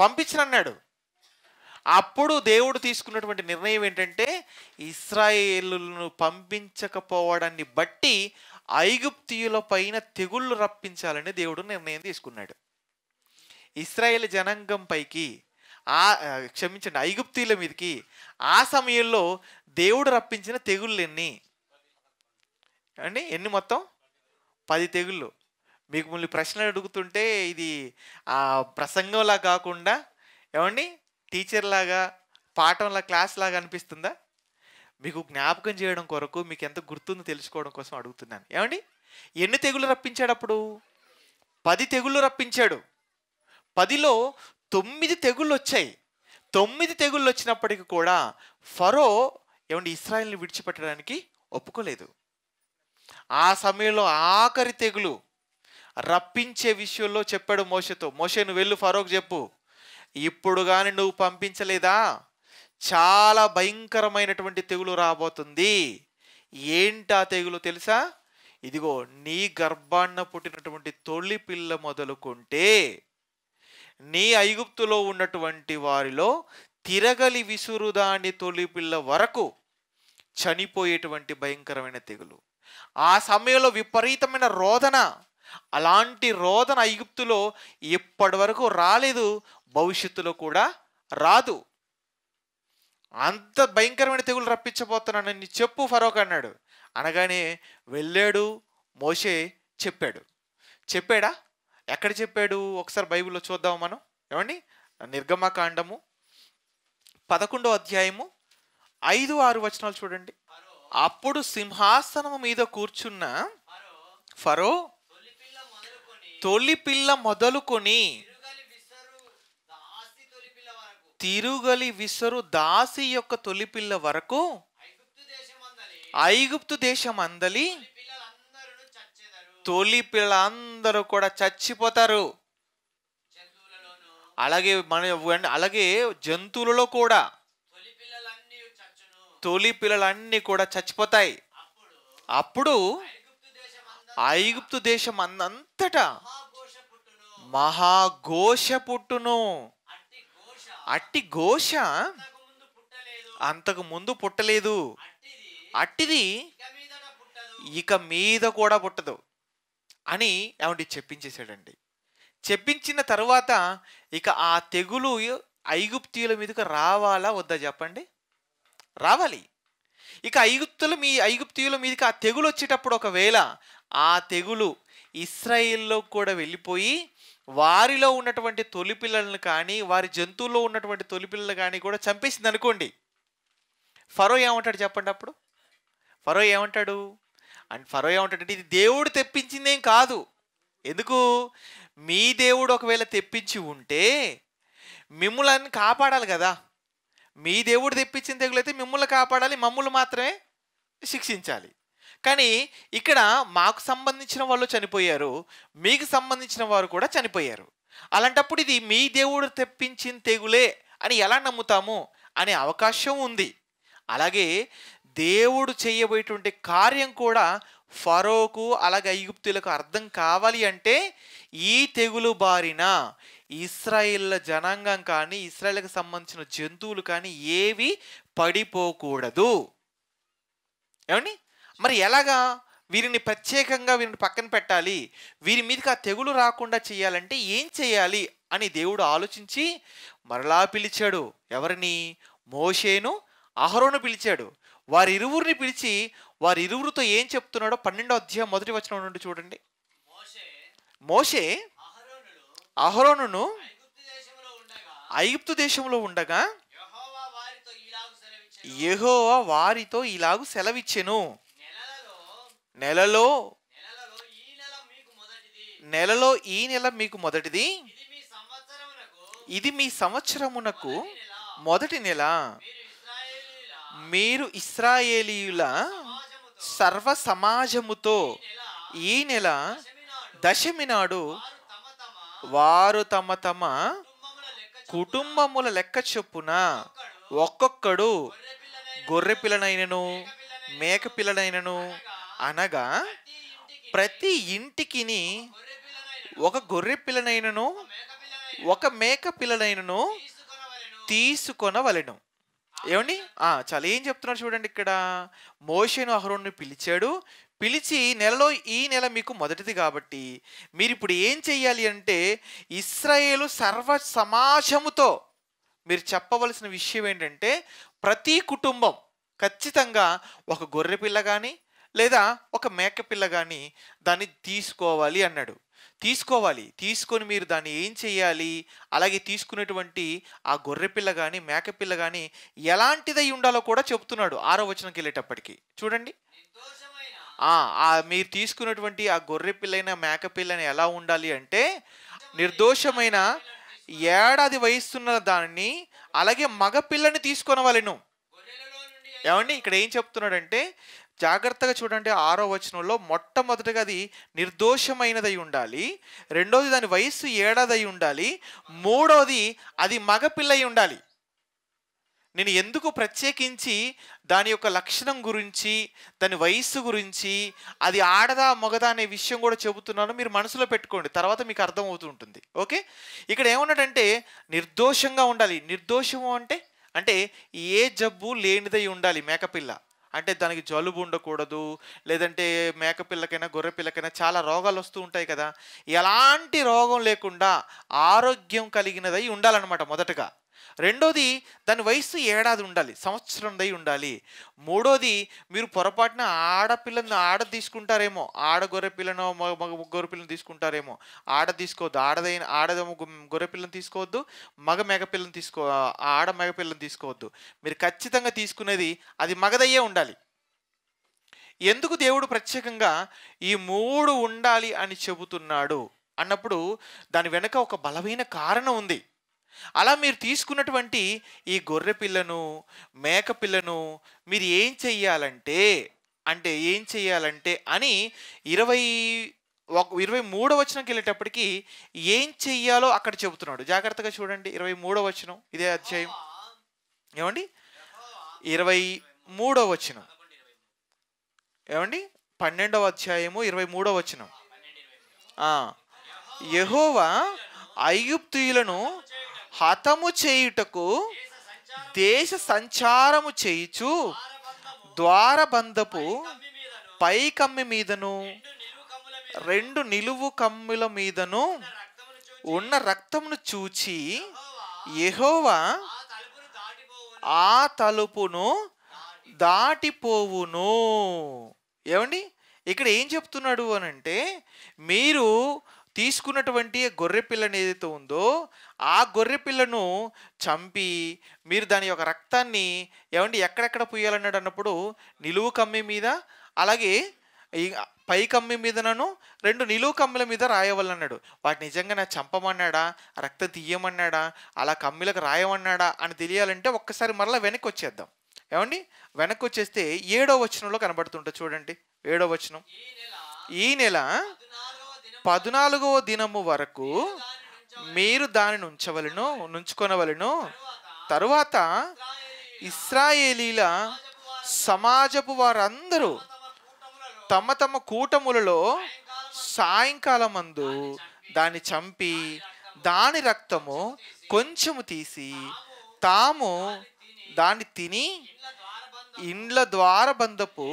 పంపించనన్నాడు. అప్పుడు దేవుడు తీసుకున్నటువంటి నిర్ణయం ఏంటంటే ఇశ్రాయేలును పంపించకపోవడాన్ని బట్టి ఐగుప్తీయుల పైన తెగుళ్ళు రప్పించాలని దేవుడు నిర్ణయం తీసుకున్నాడు. ఇశ్రాయేల్ జనాంగం పైకి ఐగుప్తీయుల మీదకి ఆ సమయంలో దేవుడు రప్పించిన తెగుళ్ళు ఎన్ని మొత్తం 10 తెగుళ్ళు. మీకు మళ్ళీ ప్రశ్నలు అడుగుతుంటే ఇది ప్రసంగంలా కాకుండా ఏమండి టీచర్ లాగా పాఠంలా క్లాస్ లాగా అనిపిస్తుందా? మీకు జ్ఞాపకం చేయడం కొరకు, మీకు ఎంత గుర్తుందో తెలుసుకోవడం కోసం అడుగుతున్నాను. ఏమండి ఎన్ని తెగుళ్ళు రప్పించాడు? అప్పుడు 10 తెగుళ్ళు రప్పించాడు. 10లో 9 తెగుళ్ళు వచ్చాయి. 9 తెగుళ్ళు వచ్చినప్పటికీ కూడా ఫరో ఏమండి ఇశ్రాయేల్ని విడిచిపెట్టడానికి ఒప్పుకోలేదు. ఆ సమయంలో ఆఖరి తెగులు రప్పించే విషయంలో చెప్పాడు మోషేతో, మోషే నువ్వు వెళ్ళు ఫరోకు చెప్పు, ఇప్పుడు కానీ నువ్వు పంపించలేదా చాలా భయంకరమైనటువంటి తెగులు రాబోతుంది. ఏంటా తెగులు తెలుసా? ఇదిగో నీ గర్భాన్న పుట్టినటువంటి తొలి పిల్ల మొదలుకుంటే నీ ఐగుప్తులో ఉన్నటువంటి వారిలో తిరగలి విసురుదాని తొలి పిల్ల వరకు చనిపోయేటువంటి భయంకరమైన తెగులు. ఆ సమయంలో విపరీతమైన రోదన. అలాంటి రోదన ఐగుప్తులో ఇప్పటి వరకు రాలేదు, భవిష్యత్తులో కూడా రాదు. అంత భయంకరమైన తెగులు రప్పించబోతున్నానని చెప్పు ఫరోకు అన్నాడు. అనగానే వెళ్ళాడు మోషే, చెప్పాడా? ఎక్కడ చెప్పాడు? ఒకసారి బైబిల్లో చూద్దాం మనం. ఏమండి, నిర్గమకాండము 11వ అధ్యాయము 5-6 వచనాలు చూడండి. అప్పుడు సింహాసనము మీద కూర్చున్న ఫరో తొలిపిల్ల మొదలుకొని తిరుగలి విసరు దాసి యొక్క తొలిపిల్ల వరకు ఐగుప్తు దేశం అందలి తొలిపిల్లలందరూ కూడా చచ్చిపోతారు. అలాగే జంతువులలో కూడా తొలిపిల్లలన్నీ కూడా చచ్చిపోతాయి. అప్పుడు ఐగుప్తు దేశం అంతటా మహాఘోష పుట్టును. అట్టి ఘోష అంతకు ముందు పుట్టలేదు, అట్టిది ఇక మీద కూడా పుట్టదు అని ఏమంటే చెప్పించేశాడండి. చెప్పించిన తరువాత ఇక ఆ తెగులు ఐగుప్తీయుల మీదకి రావాలా వద్దా చెప్పండి? రావాలి. ఇక ఐగుప్తీయుల మీదకి ఆ తెగులు వచ్చేటప్పుడు ఒకవేళ ఆ తెగులు ఇశ్రాయేల్లో కూడా వెళ్ళిపోయి వారిలో ఉన్నటువంటి తొలిపిల్లలను కానీ వారి జంతువుల్లో ఉన్నటువంటి తొలిపిల్లలు కానీ కూడా చంపేసింది అనుకోండి, ఫరో ఏమంటాడు చెప్పండి? అప్పుడు ఫరో ఏమంటాడు అంటే ఇది దేవుడు తెప్పించిందేం కాదు. ఎందుకు? మీ దేవుడు ఒకవేళ తెప్పించి ఉంటే మిమ్ములని కాపాడాలి కదా. మీ దేవుడు తెప్పించిన తెగులైతే మిమ్మల్ని కాపాడాలి, మమ్మల్ని మాత్రమే శిక్షించాలి. కానీ ఇక్కడ మాకు సంబంధించిన వాళ్ళు చనిపోయారు, మీకు సంబంధించిన వారు కూడా చనిపోయారు. అలాంటప్పుడు ఇది మీ దేవుడు తెప్పించిన తెగులే అని ఎలా నమ్ముతాము అనే అవకాశం ఉంది. అలాగే దేవుడు చేయబోయేటువంటి కార్యం కూడా ఫరోకు అలాగే ఐగుప్తులకు అర్థం కావాలి అంటే ఈ తెగులు బారిన ఇశ్రాయేల్ జనాంగం కానీ ఇశ్రాయేల్కి సంబంధించిన జంతువులు కానీ ఏవి పడిపోకూడదు. ఏమండి, మరి ఎలాగా వీరిని ప్రత్యేకంగా పక్కన పెట్టాలి, వీరి మీదకి ఆ తెగులు రాకుండా చేయాలంటే ఏం చేయాలి అని దేవుడు ఆలోచించి మరలా పిలిచాడు. ఎవరిని? మోషేను అహరోను పిలిచాడు. వారిరువురిని పిలిచి వారిరువురితో ఏం చెప్తున్నాడో 12వ అధ్యాయం 1వ వచనం నుండి చూడండి. మోషే అహరోనును ఐగుప్తు దేశంలో ఉండగా యెహోవా వారితో ఇలాగు సెలవిచ్చెను, నెలలో ఈ నెల మీకు మొదటిది, ఇది మీ సంవత్సరమునకు మొదటి నెల. మీరు ఇశ్రాయేలీయుల సర్వ సమాజముతో ఈ నెల దశమి నాడు వారు తమ తమ కుటుంబముల లెక్క చొప్పున ఒక్కొక్కడు గొర్రె పిల్లనైనను మేక పిల్లనైనను అనగా ప్రతి ఇంటికి ఒక గొర్రె పిల్లనైనను ఒక మేక పిల్లనైనను తీసుకొనవలెను. ఏమండి, చాలా ఏం చెప్తున్నారు చూడండి. ఇక్కడ మోషేను అహరోనుని పిలిచాడు. పిలిచి ఈ నెల మీకు మొదటిది కాబట్టి మీరు ఇప్పుడు ఏం చెయ్యాలి అంటే ఇశ్రాయేలు సర్వ సమాజముతో మీరు చెప్పవలసిన విషయం ఏంటంటే ప్రతి కుటుంబం ఖచ్చితంగా ఒక గొర్రె పిల్ల కానీ లేదా ఒక మేక పిల్ల కానీ దాన్ని తీసుకోవాలి అన్నాడు. తీసుకొని మీరు దాన్ని ఏం చేయాలి, అలాగే తీసుకునేటువంటి ఆ గొర్రె పిల్ల కానీ మేక పిల్ల కానీ ఎలాంటిదై ఉండాలో కూడా చెప్తున్నాడు 6వ వచనంకి వెళ్ళేటప్పటికి. చూడండి, మీరు తీసుకున్నటువంటి ఆ గొర్రె పిల్లైన మేక పిల్లని ఎలా ఉండాలి అంటే నిర్దోషమైన ఏడాది వయసున్న దాన్ని అలాగే మగ పిల్లని తీసుకొనవలెను. ఏమండి, ఇక్కడ ఏం చెప్తున్నాడంటే జాగ్రత్తగా చూడండి. 6వ వచనంలో మొట్టమొదటిగా అది నిర్దోషమైనదై ఉండాలి, రెండోది దాని వయస్సు ఏడాది అయి ఉండాలి, మూడోది అది మగపిల్ల అయి ఉండాలి. నేను ఎందుకు ప్రత్యేకించి దాని యొక్క లక్షణం గురించి దాని వయస్సు గురించి అది ఆడదా మగదా అనే విషయం కూడా చెబుతున్నాను, మీరు మనసులో పెట్టుకోండి, తర్వాత మీకు అర్థమవుతూ ఉంటుంది. ఓకే, ఇక్కడ ఏమన్నాడంటే నిర్దోషంగా ఉండాలి. నిర్దోషము అంటే ఏ జబ్బు లేనిదై ఉండాలి మేకపిల్ల. అంటే దానికి జలుబు ఉండకూడదు, లేదంటే మేకపిల్లకైనా గొర్రె పిల్లకైనా చాలా రోగాలు వస్తూ ఉంటాయి కదా. ఎలాంటి రోగం లేకుండా ఆరోగ్యం కలిగినదై ఉండాలన్నమాట మొదటగా. రెండోది దాని వయస్సు ఏడాది ఉండాలి, సంవత్సరం దై ఉండాలి. మూడోది మీరు పొరపాటున ఆడపిల్లని తీసుకుంటారేమో, ఆడ గొర్రెపిల్లను మగ గొర్రెపిల్లని తీసుకుంటారేమో. తీసుకోవద్దు, గొర్రెపిల్లని తీసుకోవద్దు, మగ మేకపిల్లని ఆడ మేకపిల్లని తీసుకోవద్దు. మీరు ఖచ్చితంగా తీసుకునేది అది మగదయ్యే ఉండాలి. ఎందుకు దేవుడు ప్రత్యేకంగా ఈ 3 ఉండాలి అని చెబుతున్నాడు అన్నప్పుడు దాని వెనక ఒక బలమైన కారణం ఉంది. అలా మీరు తీసుకున్నటువంటి ఈ గొర్రె పిల్లను, మేక పిల్లను మీరు ఏం చెయ్యాలంటే అని 23వ వచనంకి వెళ్ళేటప్పటికి ఏం చెయ్యాలో అక్కడ చెబుతున్నాడు. జాగ్రత్తగా చూడండి, 23వ వచనం, ఇదే అధ్యాయం. ఏమండి 23వ వచనం, ఏమండి 12వ అధ్యాయము 23వ వచనం. యెహోవా ఐగుప్తీయులను హతము చేయుటకు దేశ సంచారము చేయుచు ద్వారబంధపు పై కమ్మి మీదను 2 నిలువు కమ్ముల మీదను ఉన్న రక్తమును చూచి యెహోవా ఆ తలుపును దాటిపోవును. ఏమండి ఇక్కడ ఏం చెప్తున్నాడు అనంటే, మీరు తీసుకున్నటువంటి గొర్రె పిల్లని ఏదైతే ఉందో ఆ గొర్రె పిల్లను చంపి మీరు దాని యొక్క రక్తాన్ని ఎక్కడెక్కడ పూయాలన్నాడు అన్నప్పుడు నిలువు కమ్మి మీద, అలాగే ఈ పై కమ్మి మీదనను 2 నిలువు కమ్మిల మీద రాయవలన్నాడు. వాటి నిజంగా నా చంపమన్నాడా, రక్తం తీయమన్నాడా, అలా కమ్మిలకు రాయమన్నాడా అని తెలియాలంటే ఒక్కసారి మరలా వెనక్కి వచ్చేద్దాం. వెనక్కి వచ్చేస్తే 7వ వచనంలో కనబడుతుంటుంది చూడండి. 7వ వచనం, ఈ నెల 14వ దినము వరకు మీరు దానిని నుంచుకొనవలెను. తరువాత ఇశ్రాయేలీల సమాజపు వారందరూ తమ తమ కూటములలో సాయంకాలమందు దాన్ని చంపి దాని రక్తము కొంచెము తీసి తాము దాన్ని తిని ఇండ్ల ద్వారబంధపు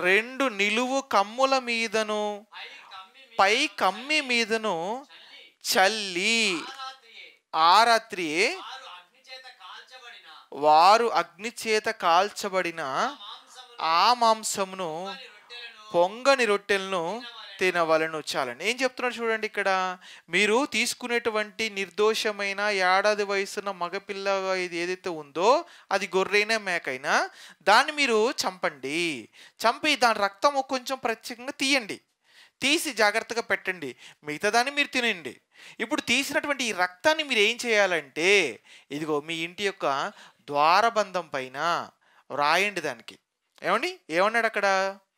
2 నిలువు కమ్ముల మీదను పై కమ్మి మీదను చల్లి ఆ రాత్రి వారు అగ్ని చేత కాల్చబడిన ఆ మాంసమును పొంగని రొట్టెలను తినవలను. చాలండి. ఏం చెప్తున్నాడు చూడండి ఇక్కడ, మీరు తీసుకునేటువంటి నిర్దోషమైన ఏడాది వయసున్న మగపిల్ల ఇది ఏదైతే ఉందో అది గొర్రెైనా మేకైనా దాన్ని మీరు చంపండి. చంపి దాని రక్తము కొంచెం ప్రత్యేకంగా తీయండి, తీసి జాగ్రత్తగా పెట్టండి, మిగతా దాన్ని మీరు తినండి. ఇప్పుడు తీసినటువంటి ఈ రక్తాన్ని మీరు ఏం చేయాలంటే ఇదిగో మీ ఇంటి యొక్క ద్వారబంధం పైన రాయండి. దానికి ఏమన్నాడు అక్కడ,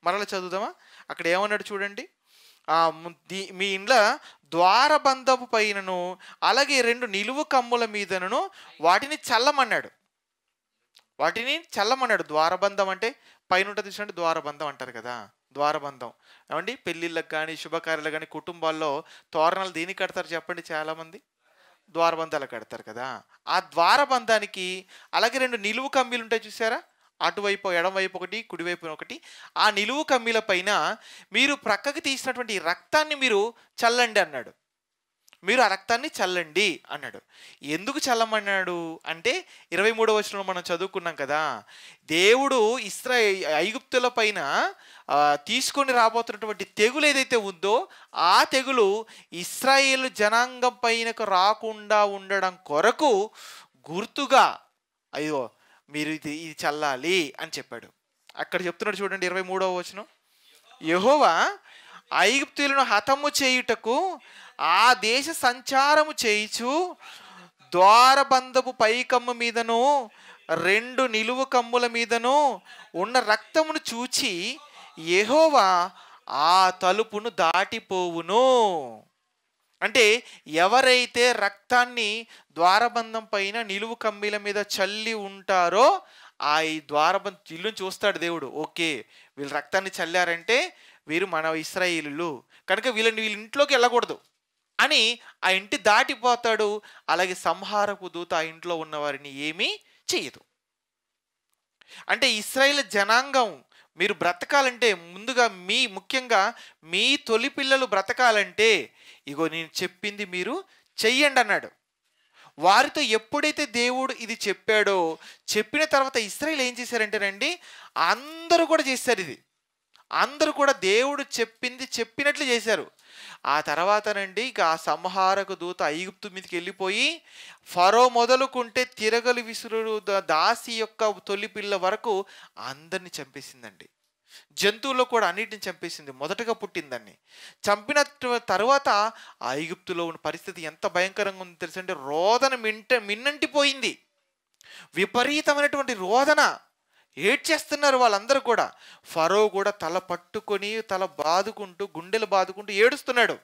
మరలా చదువుదామా. అక్కడ ఏమన్నాడు చూడండి, మీ ఇండ్ల ద్వారబంధపు పైనను అలాగే 2 నిలువు కమ్ముల మీదను వాటిని చల్లమన్నాడు. ద్వారబంధం అంటే పైన ఉంటుంది చూడండి, ద్వారబంధం అంటారు కదా, ద్వారబంధం. పెళ్ళిళ్ళకి కానీ శుభకార్యాలు కానీ కుటుంబాల్లో తోరణాలు దేనికి కడతారు చెప్పండి, చాలామంది ద్వారబంధాలు కడతారు కదా. ఆ ద్వారబంధానికి అలాగే 2 నిలువు కమ్మీలు ఉంటాయి చూసారా, అటువైపు ఎడమవైపు ఒకటి కుడివైపు ఒకటి. ఆ నిలువు కమ్మీల పైన మీరు ప్రక్కకి తీసినటువంటి రక్తాన్ని మీరు చల్లండి అన్నాడు. మీరు ఆ రక్తాన్ని చల్లండి అన్నాడు. ఎందుకు చల్లమన్నాడు అంటే 23వ వచనంలో మనం చదువుకున్నాం కదా, దేవుడు ఐగుప్తుల పైన తీసుకొని రాబోతున్నటువంటి తెగులు ఏదైతే ఉందో ఆ తెగులు ఇశ్రాయేలు జనాంగం పైనకు రాకుండా ఉండడం కొరకు గుర్తుగా అయ్యో మీరు ఇది చల్లాలి అని చెప్పాడు. అక్కడ చెప్తున్నాడు చూడండి 23వ వచనం, యెహోవా ఐగుప్తీయులను హతము చేయుటకు ఆ దేశ సంచారము చేయుచు ద్వారబంధపు పైకమ్ము మీదను 2 నిలువు కమ్ముల మీదను ఉన్న రక్తమును చూచి యెహోవా ఆ తలుపును దాటిపోవును. అంటే ఎవరైతే రక్తాన్ని ద్వారబంధం పైన నిలువు కమ్మీల మీద చల్లి ఉంటారో ఆ ఈ ద్వారబంధం ఇల్లుని చూస్తాడు దేవుడు. ఓకే, వీళ్ళు రక్తాన్ని చల్లారంటే వీరు మన ఇశ్రాయేలీయులు కనుక వీళ్ళ ఇంట్లోకి వెళ్ళకూడదు అని ఆ ఇంటి దాటిపోతాడు. అలాగే సంహారపు దూత ఆ ఇంట్లో ఉన్న వారిని ఏమీ చెయ్యదు. అంటే ఇశ్రాయేలు జనాంగం మీరు బ్రతకాలంటే ముందుగా ముఖ్యంగా మీ తొలి పిల్లలు బ్రతకాలంటే ఇగో నేను చెప్పింది మీరు చెయ్యండి అన్నాడు. వారితో ఎప్పుడైతే దేవుడు ఇది చెప్పాడో, చెప్పిన తర్వాత ఇశ్రాయేలు ఏం చేశారంటేనండి, అందరూ కూడా చేశారు. ఇది అందరూ కూడా దేవుడు చెప్పింది చెప్పినట్లు చేశారు. ఆ తర్వాతనండి ఇక ఆ సంహారక దూత ఐగుప్తు మీదకి వెళ్ళిపోయి ఫరో మొదలుకుంటే తిరగలు విసురుడు దాసి యొక్క తొలి పిల్ల వరకు అందరిని చంపేసిందండి. జంతువుల్లో కూడా అన్నిటిని చంపేసింది. మొదటగా పుట్టిందాన్ని చంపిన తర్వాత ఆ ఐగుప్తులో ఉన్న పరిస్థితి ఎంత భయంకరంగా ఉంది తెలుసంటే, రోదన మిన్నంటిపోయింది. విపరీతమైనటువంటి రోదన, ఏడ్చేస్తున్నారు వాళ్ళందరూ కూడా. ఫరో కూడా తల పట్టుకొని తల బాదుకుంటూ గుండెలు బాదుకుంటూ ఏడుస్తున్నాడు.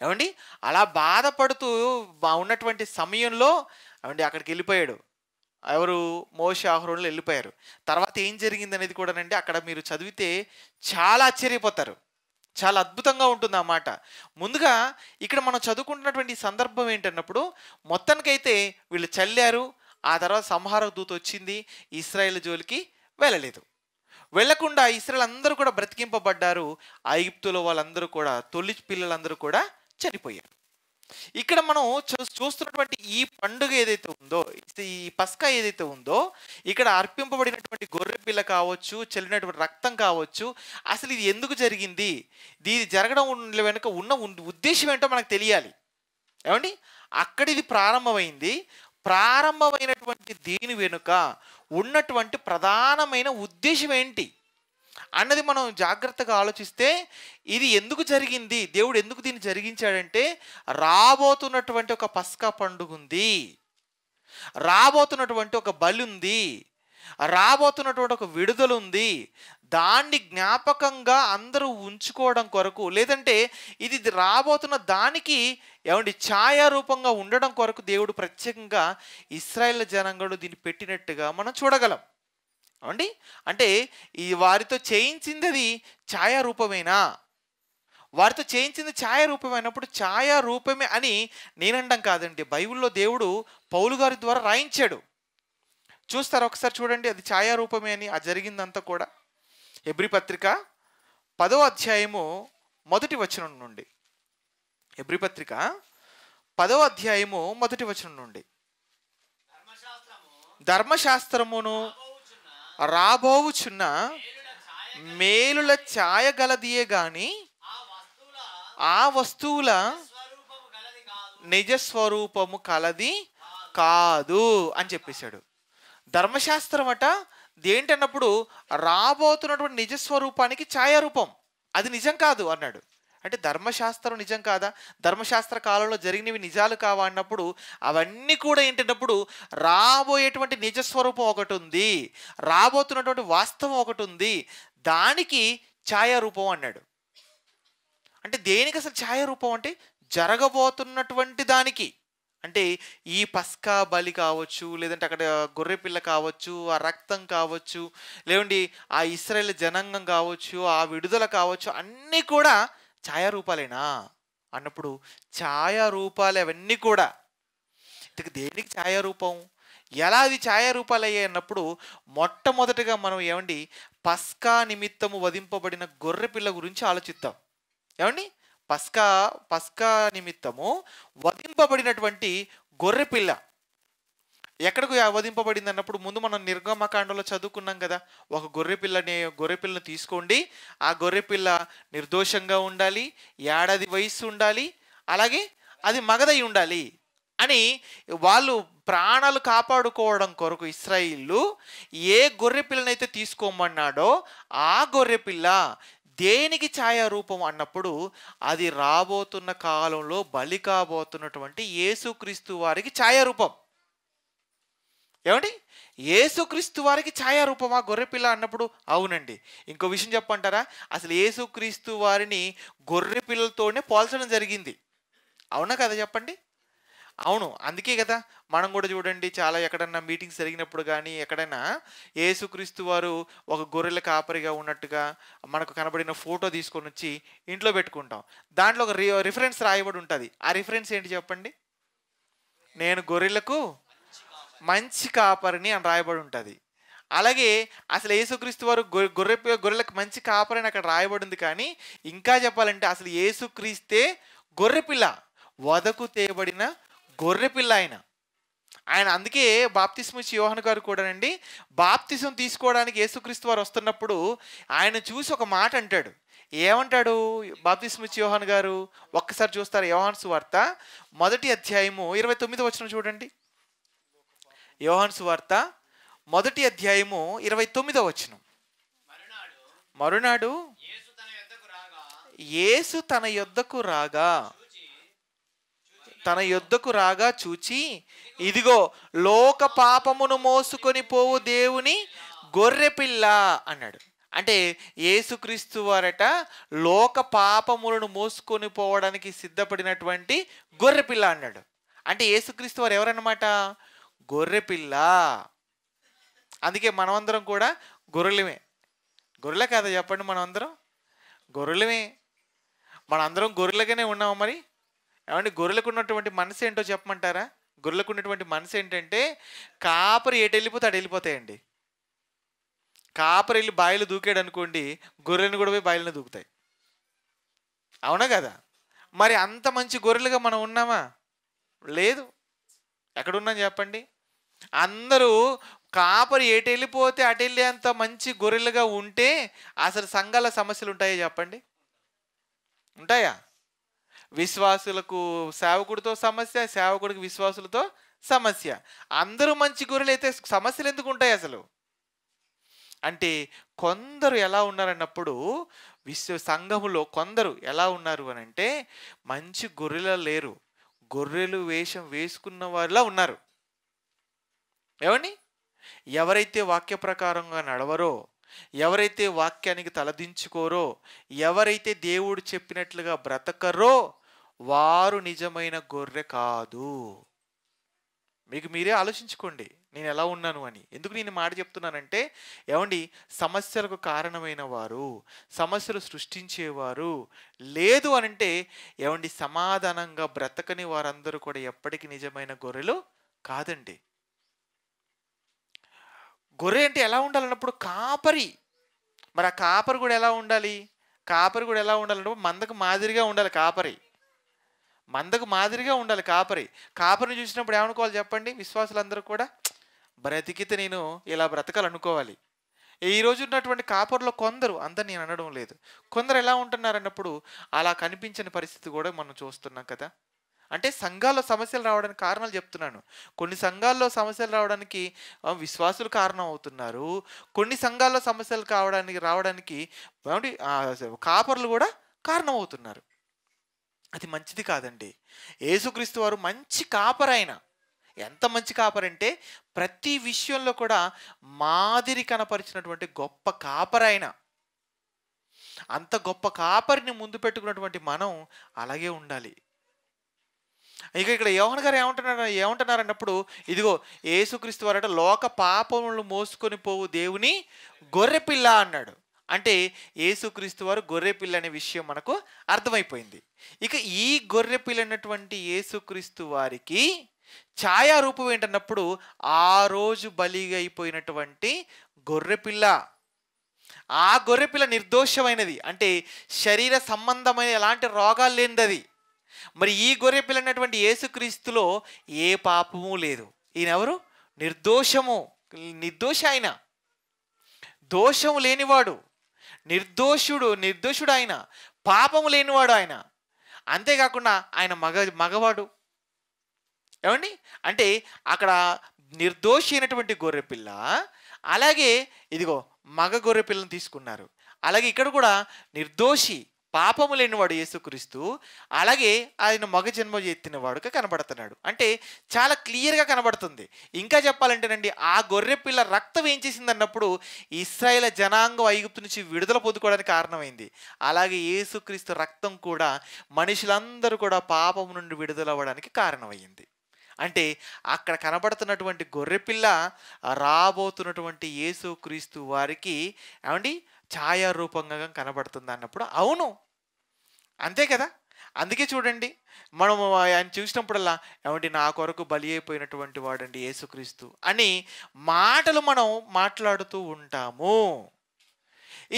ఏమండి అలా బాధపడుతూ ఉన్నటువంటి సమయంలో ఏమండి అక్కడికి వెళ్ళిపోయాడు. ఎవరు? మోషే, అహరోనులు వెళ్ళిపోయారు. తర్వాత ఏం జరిగింది అనేది కూడానండి అక్కడ మీరు చదివితే చాలా ఆశ్చర్యపోతారు. చాలా అద్భుతంగా ఉంటుంది ఆ మాట. ముందుగా ఇక్కడ మనం చదువుకుంటున్నటువంటి సందర్భం ఏంటన్నప్పుడు, మొత్తానికైతే వీళ్ళు చల్లారు. ఆ తర్వాత సంహార దూత వచ్చింది. ఇశ్రాయేలు జోలికి వెళ్ళలేదు. వెళ్లకుండా ఇశ్రాయేలు అందరూ కూడా బ్రతికింపబడ్డారు. ఐగుప్తులో వాళ్ళందరూ కూడా తొలి పిల్లలందరూ కూడా చనిపోయారు. ఇక్కడ మనం చూస్తున్నటువంటి ఈ పండుగ ఏదైతే ఉందో, ఈ పస్కా ఏదైతే ఉందో, ఇక్కడ అర్పింపబడినటువంటి గొర్రె పిల్ల కావచ్చు, చెల్లినటువంటి రక్తం కావచ్చు, అసలు ఇది ఎందుకు జరిగింది, దీని జరగడం వెనుక ఉన్న ఉద్దేశం ఏంటో మనకు తెలియాలి. ఏమండి అక్కడ ఇది ప్రారంభమైంది. ప్రారంభమైనటువంటి దీని వెనుక ఉన్నటువంటి ప్రధానమైన ఉద్దేశం ఏంటి అన్నది మనం జాగ్రత్తగా ఆలోచిస్తే, ఇది ఎందుకు జరిగింది, దేవుడు ఎందుకు దీన్ని జరిగించాడంటే, రాబోతున్నటువంటి ఒక పస్కా పండుగ ఉంది, రాబోతున్నటువంటి ఒక బలి ఉంది, రాబోతున్నటువంటి ఒక విడుదల ఉంది. దాన్ని జ్ఞాపకంగా అందరూ ఉంచుకోవడం కొరకు, లేదంటే ఇది రాబోతున్న దానికి ఏమండి ఛాయారూపంగా ఉండడం కొరకు దేవుడు ప్రత్యేకంగా ఇశ్రాయేలు జనాంగంలో దీన్ని పెట్టినట్టుగా మనం చూడగలం. అండి అంటే ఈ వారితో చేయించింది అది ఛాయారూపమేనా? వారితో చేయించింది ఛాయారూపమైనప్పుడు ఛాయారూపమే అని నేనండం కాదండి. బైబిల్లో దేవుడు పౌలు గారి ద్వారా రాయించాడు. చూస్తారు ఒకసారి చూడండి, అది ఛాయారూపమే అని. ఆ జరిగిందంతా కూడా హెబ్రీ పత్రిక 10వ అధ్యాయము 1వ వచనం నుండి. హెబ్రీ పత్రిక 10వ అధ్యాయము 1వ వచనం నుండి. ధర్మశాస్త్రమును రాబోవుచున్న మేలుల ఛాయ గలదియే గాని ఆ వస్తువుల నిజస్వరూపము కలది కాదు అని చెప్పేశాడు. ధర్మశాస్త్రం అట దేంటన్నప్పుడు రాబోతున్నటువంటి నిజస్వరూపానికి ఛాయారూపం, అది నిజం కాదు అన్నాడు. అంటే ధర్మశాస్త్రం నిజం కాదా? ధర్మశాస్త్ర కాలంలో జరిగినవి నిజాలు కావా అన్నప్పుడు అవన్నీ కూడా ఏంటన్నప్పుడు రాబోయేటువంటి నిజస్వరూపం ఒకటి ఉంది, రాబోతున్నటువంటి వాస్తవం ఒకటి ఉంది, దానికి ఛాయారూపం అన్నాడు. అంటే దేనికి అసలు ఛాయారూపం అంటే జరగబోతున్నటువంటి దానికి. అంటే ఈ పస్కా బలి కావచ్చు, లేదంటే అక్కడ గొర్రె పిల్ల కావచ్చు, ఆ రక్తం కావచ్చు, లేదండి ఆ ఇశ్రాయేలు జనాంగం కావచ్చు, ఆ విడుదల కావచ్చు, అన్నీ కూడా ఛాయారూపాలేనా అన్నప్పుడు ఛాయారూపాలు అవన్నీ కూడా దేనికి ఛాయారూపం, ఎలా అది ఛాయారూపాలు అయ్యాయి అన్నప్పుడు మొట్టమొదటిగా మనం ఏమండి పస్కా నిమిత్తము వధింపబడిన గొర్రె పిల్ల గురించి ఆలోచిద్దాం. ఏమండి పస్కా నిమిత్తము వధింపబడినటువంటి గొర్రె పిల్ల ఎక్కడికి వధింపబడింది అన్నప్పుడు ముందు మనం నిర్గమకాండంలో చదువుకున్నాం కదా. ఒక గొర్రె పిల్లను తీసుకోండి, ఆ గొర్రె పిల్ల నిర్దోషంగా ఉండాలి, ఏడాది వయస్సు ఉండాలి, అలాగే అది మగదై ఉండాలి అని వాళ్ళు ప్రాణాలు కాపాడుకోవడం కొరకు ఇశ్రాయేలు ఏ గొర్రె పిల్లనైతే తీసుకోమన్నాడో ఆ గొర్రె పిల్ల దేనికి ఛాయారూపం అన్నప్పుడు అది రాబోతున్న కాలంలో బలి కాబోతున్నటువంటి యేసుక్రీస్తు వారికి ఛాయారూపం. ఏమండి యేసుక్రీస్తు వారికి ఛాయారూపమా గొర్రెపిల్ల అన్నప్పుడు? అవునండి. ఇంకో విషయం చెప్పంటారా, అసలు యేసుక్రీస్తు వారిని గొర్రె పిల్లలతోనే పోల్చడం జరిగింది. అవునా కదా చెప్పండి? అవును. అందుకే కదా మనం కూడా చూడండి, చాలా ఎక్కడన్నా మీటింగ్స్ జరిగినప్పుడు కానీ ఎక్కడైనా యేసుక్రీస్తు వారు ఒక గొర్రెల కాపరిగా ఉన్నట్టుగా మనకు కనబడిన ఫోటో తీసుకొని వచ్చి ఇంట్లో పెట్టుకుంటాం. దాంట్లో ఒక రిఫరెన్స్ రాయబడి ఉంటుంది. ఆ రిఫరెన్స్ ఏంటి చెప్పండి? నేను గొర్రెలకు మంచి కాపరిని అని రాయబడి ఉంటుంది. అలాగే అసలు యేసుక్రీస్తు వారు గొర్రెలకు మంచి కాపరని అక్కడ రాయబడింది. కానీ ఇంకా చెప్పాలంటే అసలు యేసుక్రీస్తే గొర్రెపిల్ల, వదకు తేబడిన గొర్రెపిల్ల ఆయన. ఆయన అందుకే బాప్తిస్మ ఇచ్చే యోహాను గారు కూడానండి, బాప్తిసం తీసుకోవడానికి యేసుక్రీస్తు వారు వస్తున్నప్పుడు ఆయన చూసి ఒక మాట అంటాడు. ఏమంటాడు బాప్తిస్మ ఇచ్చే యోహాను గారు? ఒక్కసారి చూస్తారు, యోహాను సువార్త 1వ అధ్యాయము 29వ వచనం చూడండి. యోహాను సువార్త 1వ అధ్యాయము 29వ వచనం. మరునాడు యేసు తన యొద్దకు రాగా చూచి, ఇదిగో లోక పాపమును మోసుకొని పోవు దేవుని గొర్రెపిల్ల అన్నాడు. అంటే యేసుక్రీస్తు వారట లోక పాపములను మోసుకొని పోవడానికి సిద్ధపడినటువంటి గొర్రెపిల్ల అన్నాడు. అంటే యేసుక్రీస్తు వారు ఎవరన్నమాట? గొర్రెపిల్ల. అందుకే మనమందరం కూడా గొర్రెలమే. గొర్రెలే కదా చెప్పండి? మనమందరం గొర్రెలమే. మనందరం గొర్రెలుగానే ఉన్నాము. మరి ఏమంటే గొర్రెలకు ఉన్నటువంటి మనసు ఏంటో చెప్పమంటారా? గొర్రెలకు ఉన్నటువంటి మనసు ఏంటంటే, కాపరి ఎటు వెళ్ళిపోతే అటు వెళ్ళిపోతాయండి. కాపరి వెళ్ళి బాయిలు దూకాడు అనుకోండి, గొర్రెలను కూడా పోయి బాయిలను దూకుతాయి. అవునా కదా? మరి అంత మంచి గొర్రెలుగా మనం ఉన్నామా? లేదు. ఎక్కడున్నాం చెప్పండి? అందరూ కాపరి ఎటు వెళ్ళిపోతే అటు వెళ్ళే అంత మంచి గొర్రెలుగా ఉంటే అసలు సంఘాల సమస్యలు ఉంటాయా చెప్పండి? ఉంటాయా? విశ్వాసులకు సేవకుడితో సమస్య, సేవకుడికి విశ్వాసులతో సమస్య. అందరూ మంచి గొర్రెలు అయితే సమస్యలు ఎందుకు ఉంటాయి అసలు? అంటే కొందరు ఎలా ఉన్నారన్నప్పుడు, సంఘములో కొందరు ఎలా ఉన్నారు అని అంటే, మంచి గొర్రెలు లేరు, గొర్రెలు వేషం వేసుకున్న వారిలా ఉన్నారు. ఏమండి? ఎవరైతే వాక్య ప్రకారంగా నడవరో, ఎవరైతే వాక్యానికి తలదించుకోరో, ఎవరైతే దేవుడు చెప్పినట్లుగా బ్రతకరో వారు నిజమైన గొర్రె కాదు. మీకు మీరే ఆలోచించుకోండి, నేను ఎలా ఉన్నాను అని. ఎందుకు నేను మాట చెప్తున్నానంటే, ఏమండి, సమస్యలకు కారణమైన వారు, సమస్యలు సృష్టించేవారు లేదు అనంటే, ఏమండి, సమాధానంగా బ్రతకని వారందరూ కూడా ఎప్పటికీ నిజమైన గొర్రెలు కాదండి. గొర్రె అంటే ఎలా ఉండాలన్నప్పుడు కాపరి. మరి ఆ కాపరి కూడా ఎలా ఉండాలి? కాపరి కూడా ఎలా ఉండాలన్నప్పుడు మందకు మాదిరిగా ఉండాలి కాపరి. మందకు మాదిరిగా ఉండాలి కాపరి. కాపరిని చూసినప్పుడు ఏమనుకోవాలి చెప్పండి? విశ్వాసులందరూ కూడా బ్రతికితే నేను ఇలా బ్రతకాలనుకోవాలి. ఈరోజు ఉన్నటువంటి కాపరులో కొందరు, అంతా నేను అనడం లేదు, కొందరు ఎలా ఉంటున్నారన్నప్పుడు అలా కనిపించని పరిస్థితి కూడా మనం చూస్తున్నాం కదా. అంటే సంఘాల్లో సమస్యలు రావడానికి కారణాలు చెప్తున్నాను. కొన్ని సంఘాల్లో సమస్యలు రావడానికి విశ్వాసులు కారణం అవుతున్నారు. కొన్ని సంఘాల్లో సమస్యలు రావడానికి కాపర్లు కూడా కారణం అవుతున్నారు. అది మంచిది కాదండి. యేసుక్రీస్తు వారు మంచి కాపరైన, ఎంత మంచి కాపరంటే ప్రతి విషయంలో కూడా మాదిరి కనపరిచినటువంటి గొప్ప కాపరైన. అంత గొప్ప కాపరిని ముందు పెట్టుకున్నటువంటి మనం అలాగే ఉండాలి. ఇక ఇక్కడ యోహాను గారు ఏమంటున్నారన్నప్పుడు, ఇదిగో యేసుక్రీస్తు వారట లోక పాపములను మోసుకొని పోవు దేవుని గొర్రెపిల్ల అన్నాడు. అంటే యేసుక్రీస్తు వారు గొర్రెపిల్ల అనే విషయం మనకు అర్థమైపోయింది. ఇక ఈ గొర్రెపిల్ల అన్నటువంటి యేసుక్రీస్తు వారికి ఛాయారూపం ఏంటన్నప్పుడు, ఆ రోజు బలిగా అయిపోయినటువంటి గొర్రెపిల్ల. ఆ గొర్రెపిల్ల నిర్దోషమైనది, అంటే శరీర సంబంధమైన ఎలాంటి రోగాలు లేనిది అది. మరి ఈ గొర్రె పిల్ల అన్నటువంటి యేసుక్రీస్తులో ఏ పాపము లేదు. ఈయన ఎవరు? నిర్దోషి ఆయన, దోషము లేనివాడు, నిర్దోషుడు ఆయన, పాపము లేనివాడు ఆయన. అంతేకాకుండా ఆయన మగవాడు. ఏమండి? అంటే అక్కడ నిర్దోషి అయినటువంటి గొర్రెపిల్ల, అలాగే ఇదిగో మగ గొర్రెపిల్లను తీసుకున్నారు. అలాగే ఇక్కడ కూడా నిర్దోషి, పాపము లేనివాడు యేసుక్రీస్తు, అలాగే ఆయన మగ జన్మ ఎత్తినవాడుగా కనబడుతున్నాడు. అంటే చాలా క్లియర్గా కనబడుతుంది. ఇంకా చెప్పాలంటేనండి, ఆ గొర్రె పిల్ల రక్తం ఏం చేసింది అన్నప్పుడు ఇశ్రాయేల్ జనాంగం ఐగుప్తు నుంచి విడుదల పొందుకోవడానికి కారణమైంది. అలాగే యేసుక్రీస్తు రక్తం కూడా మనుషులందరూ కూడా పాపము నుండి విడుదలవ్వడానికి కారణమైంది. అంటే అక్కడ కనబడుతున్నటువంటి గొర్రెపిల్ల రాబోతున్నటువంటి యేసుక్రీస్తు వారికి ఏమండి ఛాయారూపంగా కనబడుతుంది అన్నప్పుడు, అవును అంతే కదా. అందుకే చూడండి, మనము ఆయన చూసినప్పుడల్లా ఏమంటే నా కొరకు బలి అయిపోయినటువంటి వాడండి యేసుక్రీస్తు అని మాటలు మనం మాట్లాడుతూ ఉంటాము.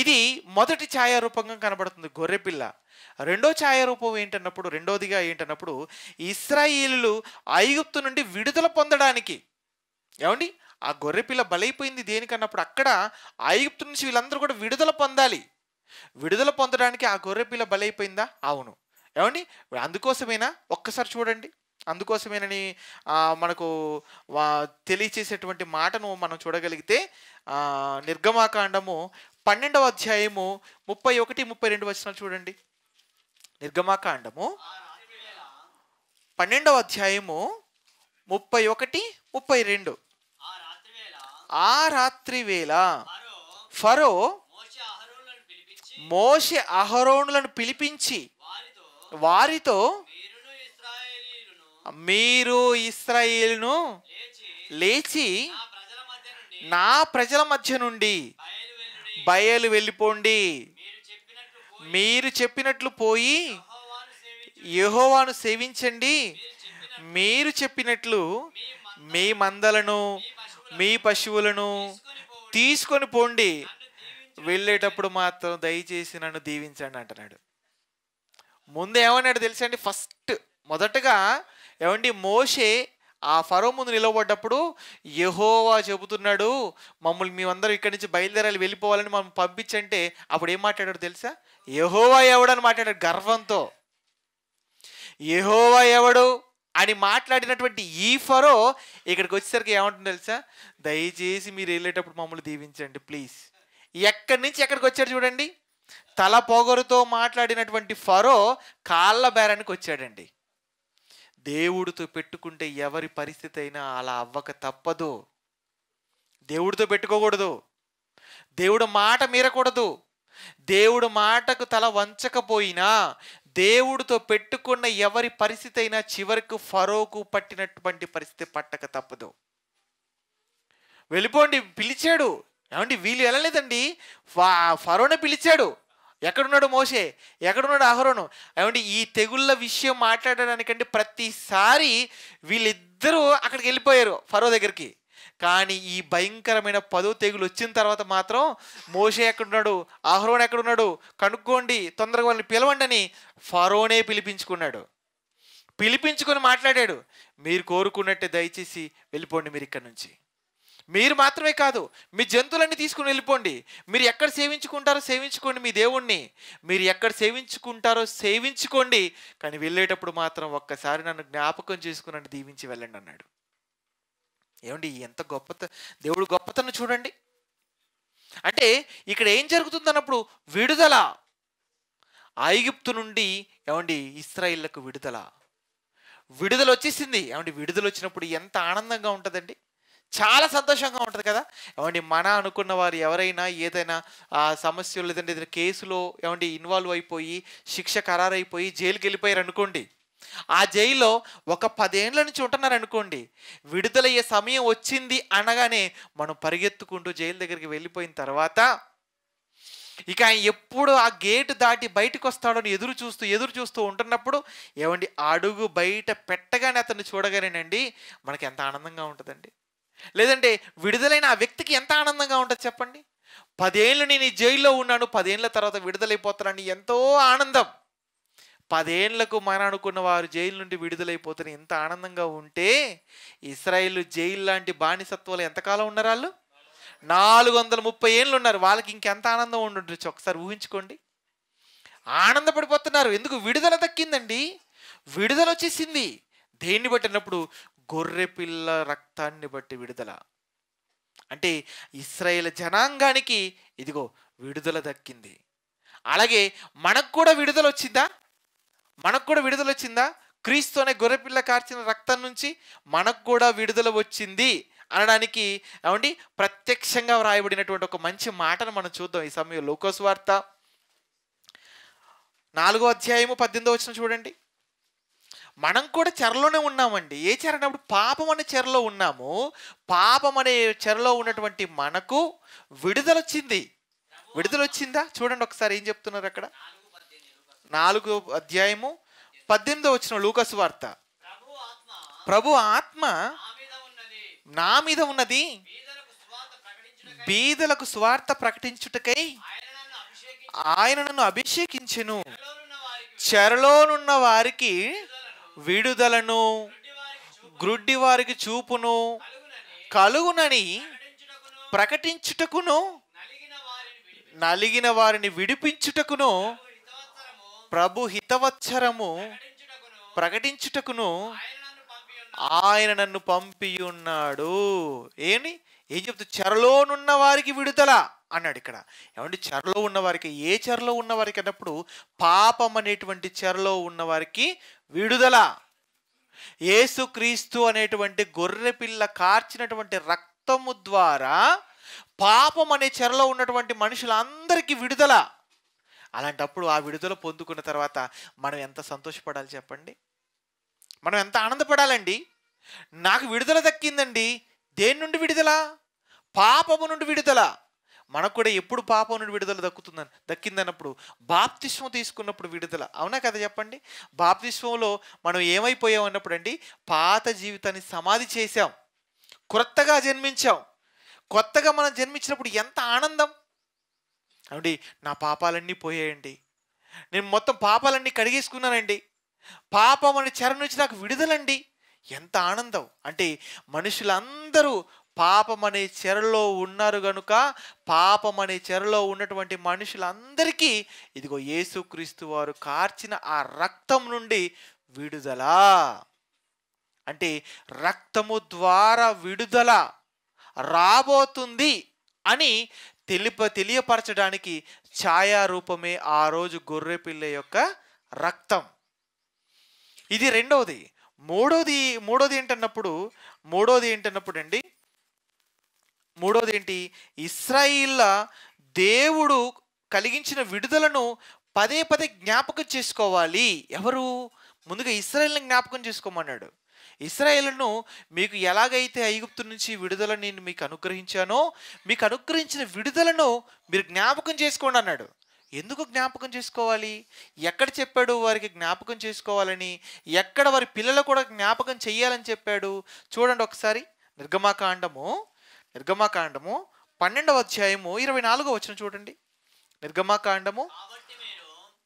ఇది మొదటి ఛాయారూపంగా కనబడుతుంది గొర్రెపిల్ల. రెండోదిగా ఏంటన్నప్పుడు ఇశ్రాయేలీయులు ఐగుప్తు నుండి విడుదల పొందడానికి, ఏమండి ఆ గొర్రెపిల్ల బలైపోయింది దేనికన్నప్పుడు అక్కడ ఐగుప్తు నుంచి వీళ్ళందరూ కూడా విడుదల పొందాలి. విడుదల పొందడానికి ఆ గొర్రెపిల్ల బలైపోయిందా? అవును. ఏమండి అందుకోసమేనా? ఒక్కసారి చూడండి. అందుకోసమేనని మనకు తెలియచేసేటువంటి మాటను మనం చూడగలిగితే నిర్గమాకాండము 12వ అధ్యాయము 31, 32 వచనాలు చూడండి. నిర్గమాకాండము 12వ అధ్యాయము 31, 32. ఆ రాత్రి వేళ ఫరో మోషే అహరోనులను పిలిపించి వారితో, మీరు ఇశ్రాయేలును లేచి నా ప్రజల మధ్య నుండి బయలు వెళ్ళిపోండి, మీరు చెప్పినట్లు పోయి యెహోవాను సేవించండి, మీరు చెప్పినట్లు మీ మందలను మీ పశువులను తీసుకొని పోండి, వెళ్ళేటప్పుడు మాత్రం దయచేసి నన్ను దీవించండి అంటున్నాడు. ముందు ఏమన్నాడు తెలుసండి? మొదటగా ఏమండి మోషే ఆ ఫరో ముందు నిలబడ్డప్పుడు యెహోవా చెబుతున్నాడు మమ్మల్ని మేమందరం ఇక్కడి నుంచి బయలుదేరాలి, వెళ్ళిపోవాలని మమ్మల్ని పంపించంటే అప్పుడు ఏం మాట్లాడాడు తెలుసా? యెహోవా ఎవడని మాట్లాడాడు గర్వంతో. యెహోవా ఎవడు అని మాట్లాడినటువంటి ఈ ఫరో ఇక్కడికి వచ్చేసరికి ఏమంటుంది తెలుసా? దయచేసి మీరు వెళ్ళేటప్పుడు మమ్మల్ని దీవించండి ప్లీజ్. ఎక్కడి నుంచి ఎక్కడికి వచ్చాడు చూడండి. తల పొగరుతో మాట్లాడినటువంటి ఫరో కాళ్ళ బేరానికి వచ్చాడండి. దేవుడితో పెట్టుకుంటే ఎవరి పరిస్థితి అయినా అలా అవ్వక తప్పదు. దేవుడితో పెట్టుకోకూడదు, దేవుడు మాట మీరకూడదు. దేవుడు మాటకు తల వంచకపోయినా దేవుడితో పెట్టుకున్న ఎవరి పరిస్థితి అయినా చివరికి ఫరోకు పట్టినటువంటి పరిస్థితి పట్టక తప్పదు. వెళ్ళిపోండి పిలిచాడు. ఏమండి వీళ్ళు వెళ్ళలేదండి, ఫరోనే పిలిచాడు. ఎక్కడున్నాడు మోషే, ఎక్కడున్నాడు అహరోను? ఏమండి ఈ తెగుళ్ళ విషయం మాట్లాడడానికంటే ప్రతిసారి వీళ్ళిద్దరూ అక్కడికి వెళ్ళిపోయారు ఫరో దగ్గరికి. కానీ ఈ భయంకరమైన 10వ తెగులు వచ్చిన తర్వాత మాత్రం మోషే ఎక్కడున్నాడు, అహరోను ఎక్కడున్నాడు కనుక్కోండి, తొందరగా వాళ్ళని పిలవండి అని ఫరోనే పిలిపించుకొని మాట్లాడాడు. మీరు కోరుకున్నట్టే దయచేసి వెళ్ళిపోండి మీరు ఇక్కడి నుంచి. మీరు మాత్రమే కాదు, మీ జంతువులన్నీ తీసుకుని వెళ్ళిపోండి. మీరు ఎక్కడ సేవించుకుంటారో సేవించుకోండి మీ దేవుణ్ణి, మీరు ఎక్కడ సేవించుకుంటారో సేవించుకోండి, కానీ వెళ్ళేటప్పుడు మాత్రం ఒక్కసారి నన్ను జ్ఞాపకం చేసుకుని నన్ను దీవించి వెళ్ళండి అన్నాడు. ఏమండి ఎంత దేవుడు గొప్పతనం చూడండి. అంటే ఇక్కడ ఏం జరుగుతుంది అన్నప్పుడు విడుదల. ఐగుప్తు నుండి ఏమండి ఇశ్రాయేలుకు విడుదల వచ్చేసింది. ఏమండి విడుదల వచ్చినప్పుడు ఎంత ఆనందంగా ఉంటుందండి, చాలా సంతోషంగా ఉంటుంది కదా. ఏమండి మన అనుకున్న వారు ఎవరైనా ఏదైనా సమస్యలు లేదంటే ఏదైనా కేసులో ఏమండి ఇన్వాల్వ్ అయిపోయి శిక్ష ఖరారైపోయి జైలుకి వెళ్ళిపోయారు అనుకోండి, ఆ జైల్లో ఒక 10 ఏళ్ళ నుంచి ఉంటున్నారు అనుకోండి, విడుదలయ్యే సమయం వచ్చింది అనగానే మనం పరిగెత్తుకుంటూ జైలు దగ్గరికి వెళ్ళిపోయిన తర్వాత ఇక ఆయన ఎప్పుడు ఆ గేటు దాటి బయటకు వస్తాడని ఎదురు చూస్తూ ఉంటున్నప్పుడు ఏమండి అడుగు బయట పెట్టగానే అతన్ని చూడగానేనండి మనకి ఎంత ఆనందంగా ఉంటుందండి. లేదంటే విడుదలైన ఆ వ్యక్తికి ఎంత ఆనందంగా ఉంటుంది చెప్పండి. 10 ఏళ్ళు నేను ఈ జైల్లో ఉన్నాను, 10 ఏళ్ళ తర్వాత విడుదలైపోతానని ఎంతో ఆనందం. 10 ఏళ్లకు మన అనుకున్న వారు జైలు నుండి విడుదలైపోతారు ఎంత ఆనందంగా ఉంటే, ఇశ్రాయేలు జైలు లాంటి బానిసత్వాలు ఎంతకాలం ఉన్నారు? వాళ్ళు 430 ఏళ్ళు ఉన్నారు. వాళ్ళకి ఇంకెంత ఆనందం ఉండుండొచ్చు ఒకసారి ఊహించుకోండి. ఆనందపడిపోతున్నారు. ఎందుకు? విడుదల దక్కిందండి, విడుదల వచ్చేసింది. దేన్ని బట్టినప్పుడు గొర్రె పిల్ల రక్తాన్ని బట్టి విడుదల. అంటే ఇశ్రాయేల్ జనాంగానికి ఇదిగో విడుదల దక్కింది. అలాగే మనకు కూడా విడుదల వచ్చిందా? క్రీస్తు అనే గొర్రెపిల్ల కార్చిన రక్తం నుంచి మనకు కూడా విడుదల వచ్చింది అనడానికి ఏమండి ప్రత్యక్షంగా వ్రాయబడినటువంటి ఒక మంచి మాటను మనం చూద్దాం ఈ సమయంలో. లూకా సువార్త 4వ అధ్యాయము 18వ వచనం చూడండి. మనం కూడా చెరలోనే ఉన్నామండి. ఏ చెర అన్నప్పుడు పాపం అనే చెరలో ఉన్నాము. పాపం అనే చెరలో ఉన్నటువంటి మనకు విడుదల వచ్చిందా? చూడండి ఒకసారి ఏం చెప్తున్నారు అక్కడ. 4వ అధ్యాయము 18వ వచనం లూకాసు వార్త. ప్రభు ఆత్మ నా మీద ఉన్నది, బీదలకు సువార్త ప్రకటించుటకై ఆయన నన్ను అభిషేకించెను, చెరలోనున్న వారికి విడుదలను, గ్రుడ్డి వారికి చూపును కలుగునని ప్రకటించుటకును, నలిగిన వారిని విడిపించుటకును, ప్రభు హితవత్సరము ప్రకటించుటకును ఆయన నన్ను పంపి ఉన్నాడు. ఏం చెప్తూ? చెరలోనున్న వారికి విడుదల అన్నాడు ఇక్కడ. ఏమంటే చెరలో ఉన్నవారికి, ఏ చెరలో ఉన్నవారికి అన్నప్పుడు పాపం అనేటువంటి చెరలో ఉన్నవారికి విడుదల. యేసుక్రీస్తు అనేటువంటి గొర్రెపిల్ల కార్చినటువంటి రక్తము ద్వారా పాపం అనే చెరలో ఉన్నటువంటి మనుషులందరికీ విడుదల. అలాంటప్పుడు ఆ విడుదల పొందుకున్న తర్వాత మనం ఎంత సంతోషపడాలి చెప్పండి? మనం ఎంత ఆనందపడాలండి? నాకు విడుదల దక్కిందండి. దేని నుండి విడుదల? పాపము నుండి విడుదల. మనకు కూడా ఎప్పుడు పాపం నుండి విడుదల దక్కిందన్నప్పుడు బాప్తిస్మం తీసుకున్నప్పుడు విడుదల. అవునా కదా చెప్పండి? బాప్తిస్మంలో మనం ఏమైపోయాం అన్నప్పుడు అండి, పాత జీవితాన్ని సమాధి చేశాం, క్రొత్తగా జన్మించాం. కొత్తగా మనం జన్మించినప్పుడు ఎంత ఆనందం అండి! నా పాపాలన్నీ పోయాయండి, నేను మొత్తం పాపాలన్నీ కడిగేసుకున్నానండి, పాపం అనే చెర నుంచి నాకు విడుదలండి. ఎంత ఆనందం! అంటే మనుషులందరూ పాపం అనే చెరలో ఉన్నారు గనుక పాపం అనే చెరలో ఉన్నటువంటి మనుషులందరికీ ఇదిగో యేసుక్రీస్తు వారు కార్చిన ఆ రక్తం నుండి విడుదల. అంటే రక్తము ద్వారా విడుదల రాబోతుంది అని తెలియపరచడానికి ఛాయారూపమే ఆ రోజు గొర్రెపిల్ల యొక్క రక్తం. ఇది రెండవది. మూడోది ఏంటి? ఇశ్రాయేళ్ల దేవుడు కలిగించిన విడుదలను పదే పదే జ్ఞాపకం చేసుకోవాలి. ఎవరు? ముందుగా ఇశ్రాయేలును జ్ఞాపకం చేసుకోమన్నాడు. ఇశ్రాయేలును మీకు ఎలాగైతే ఐగుప్తు నుంచి విడుదల నేను మీకు అనుగ్రహించానో, మీకు అనుగ్రహించిన విడుదలను మీరు జ్ఞాపకం చేసుకోండి అన్నాడు. ఎందుకు జ్ఞాపకం చేసుకోవాలి? ఎక్కడ చెప్పాడు వారికి జ్ఞాపకం చేసుకోవాలని? ఎక్కడ వారి పిల్లలు కూడా జ్ఞాపకం చెయ్యాలని చెప్పాడు? చూడండి ఒకసారి. నిర్గమాకాండము 12వ అధ్యాయము 24వ వచనం చూడండి. నిర్గమాకాండము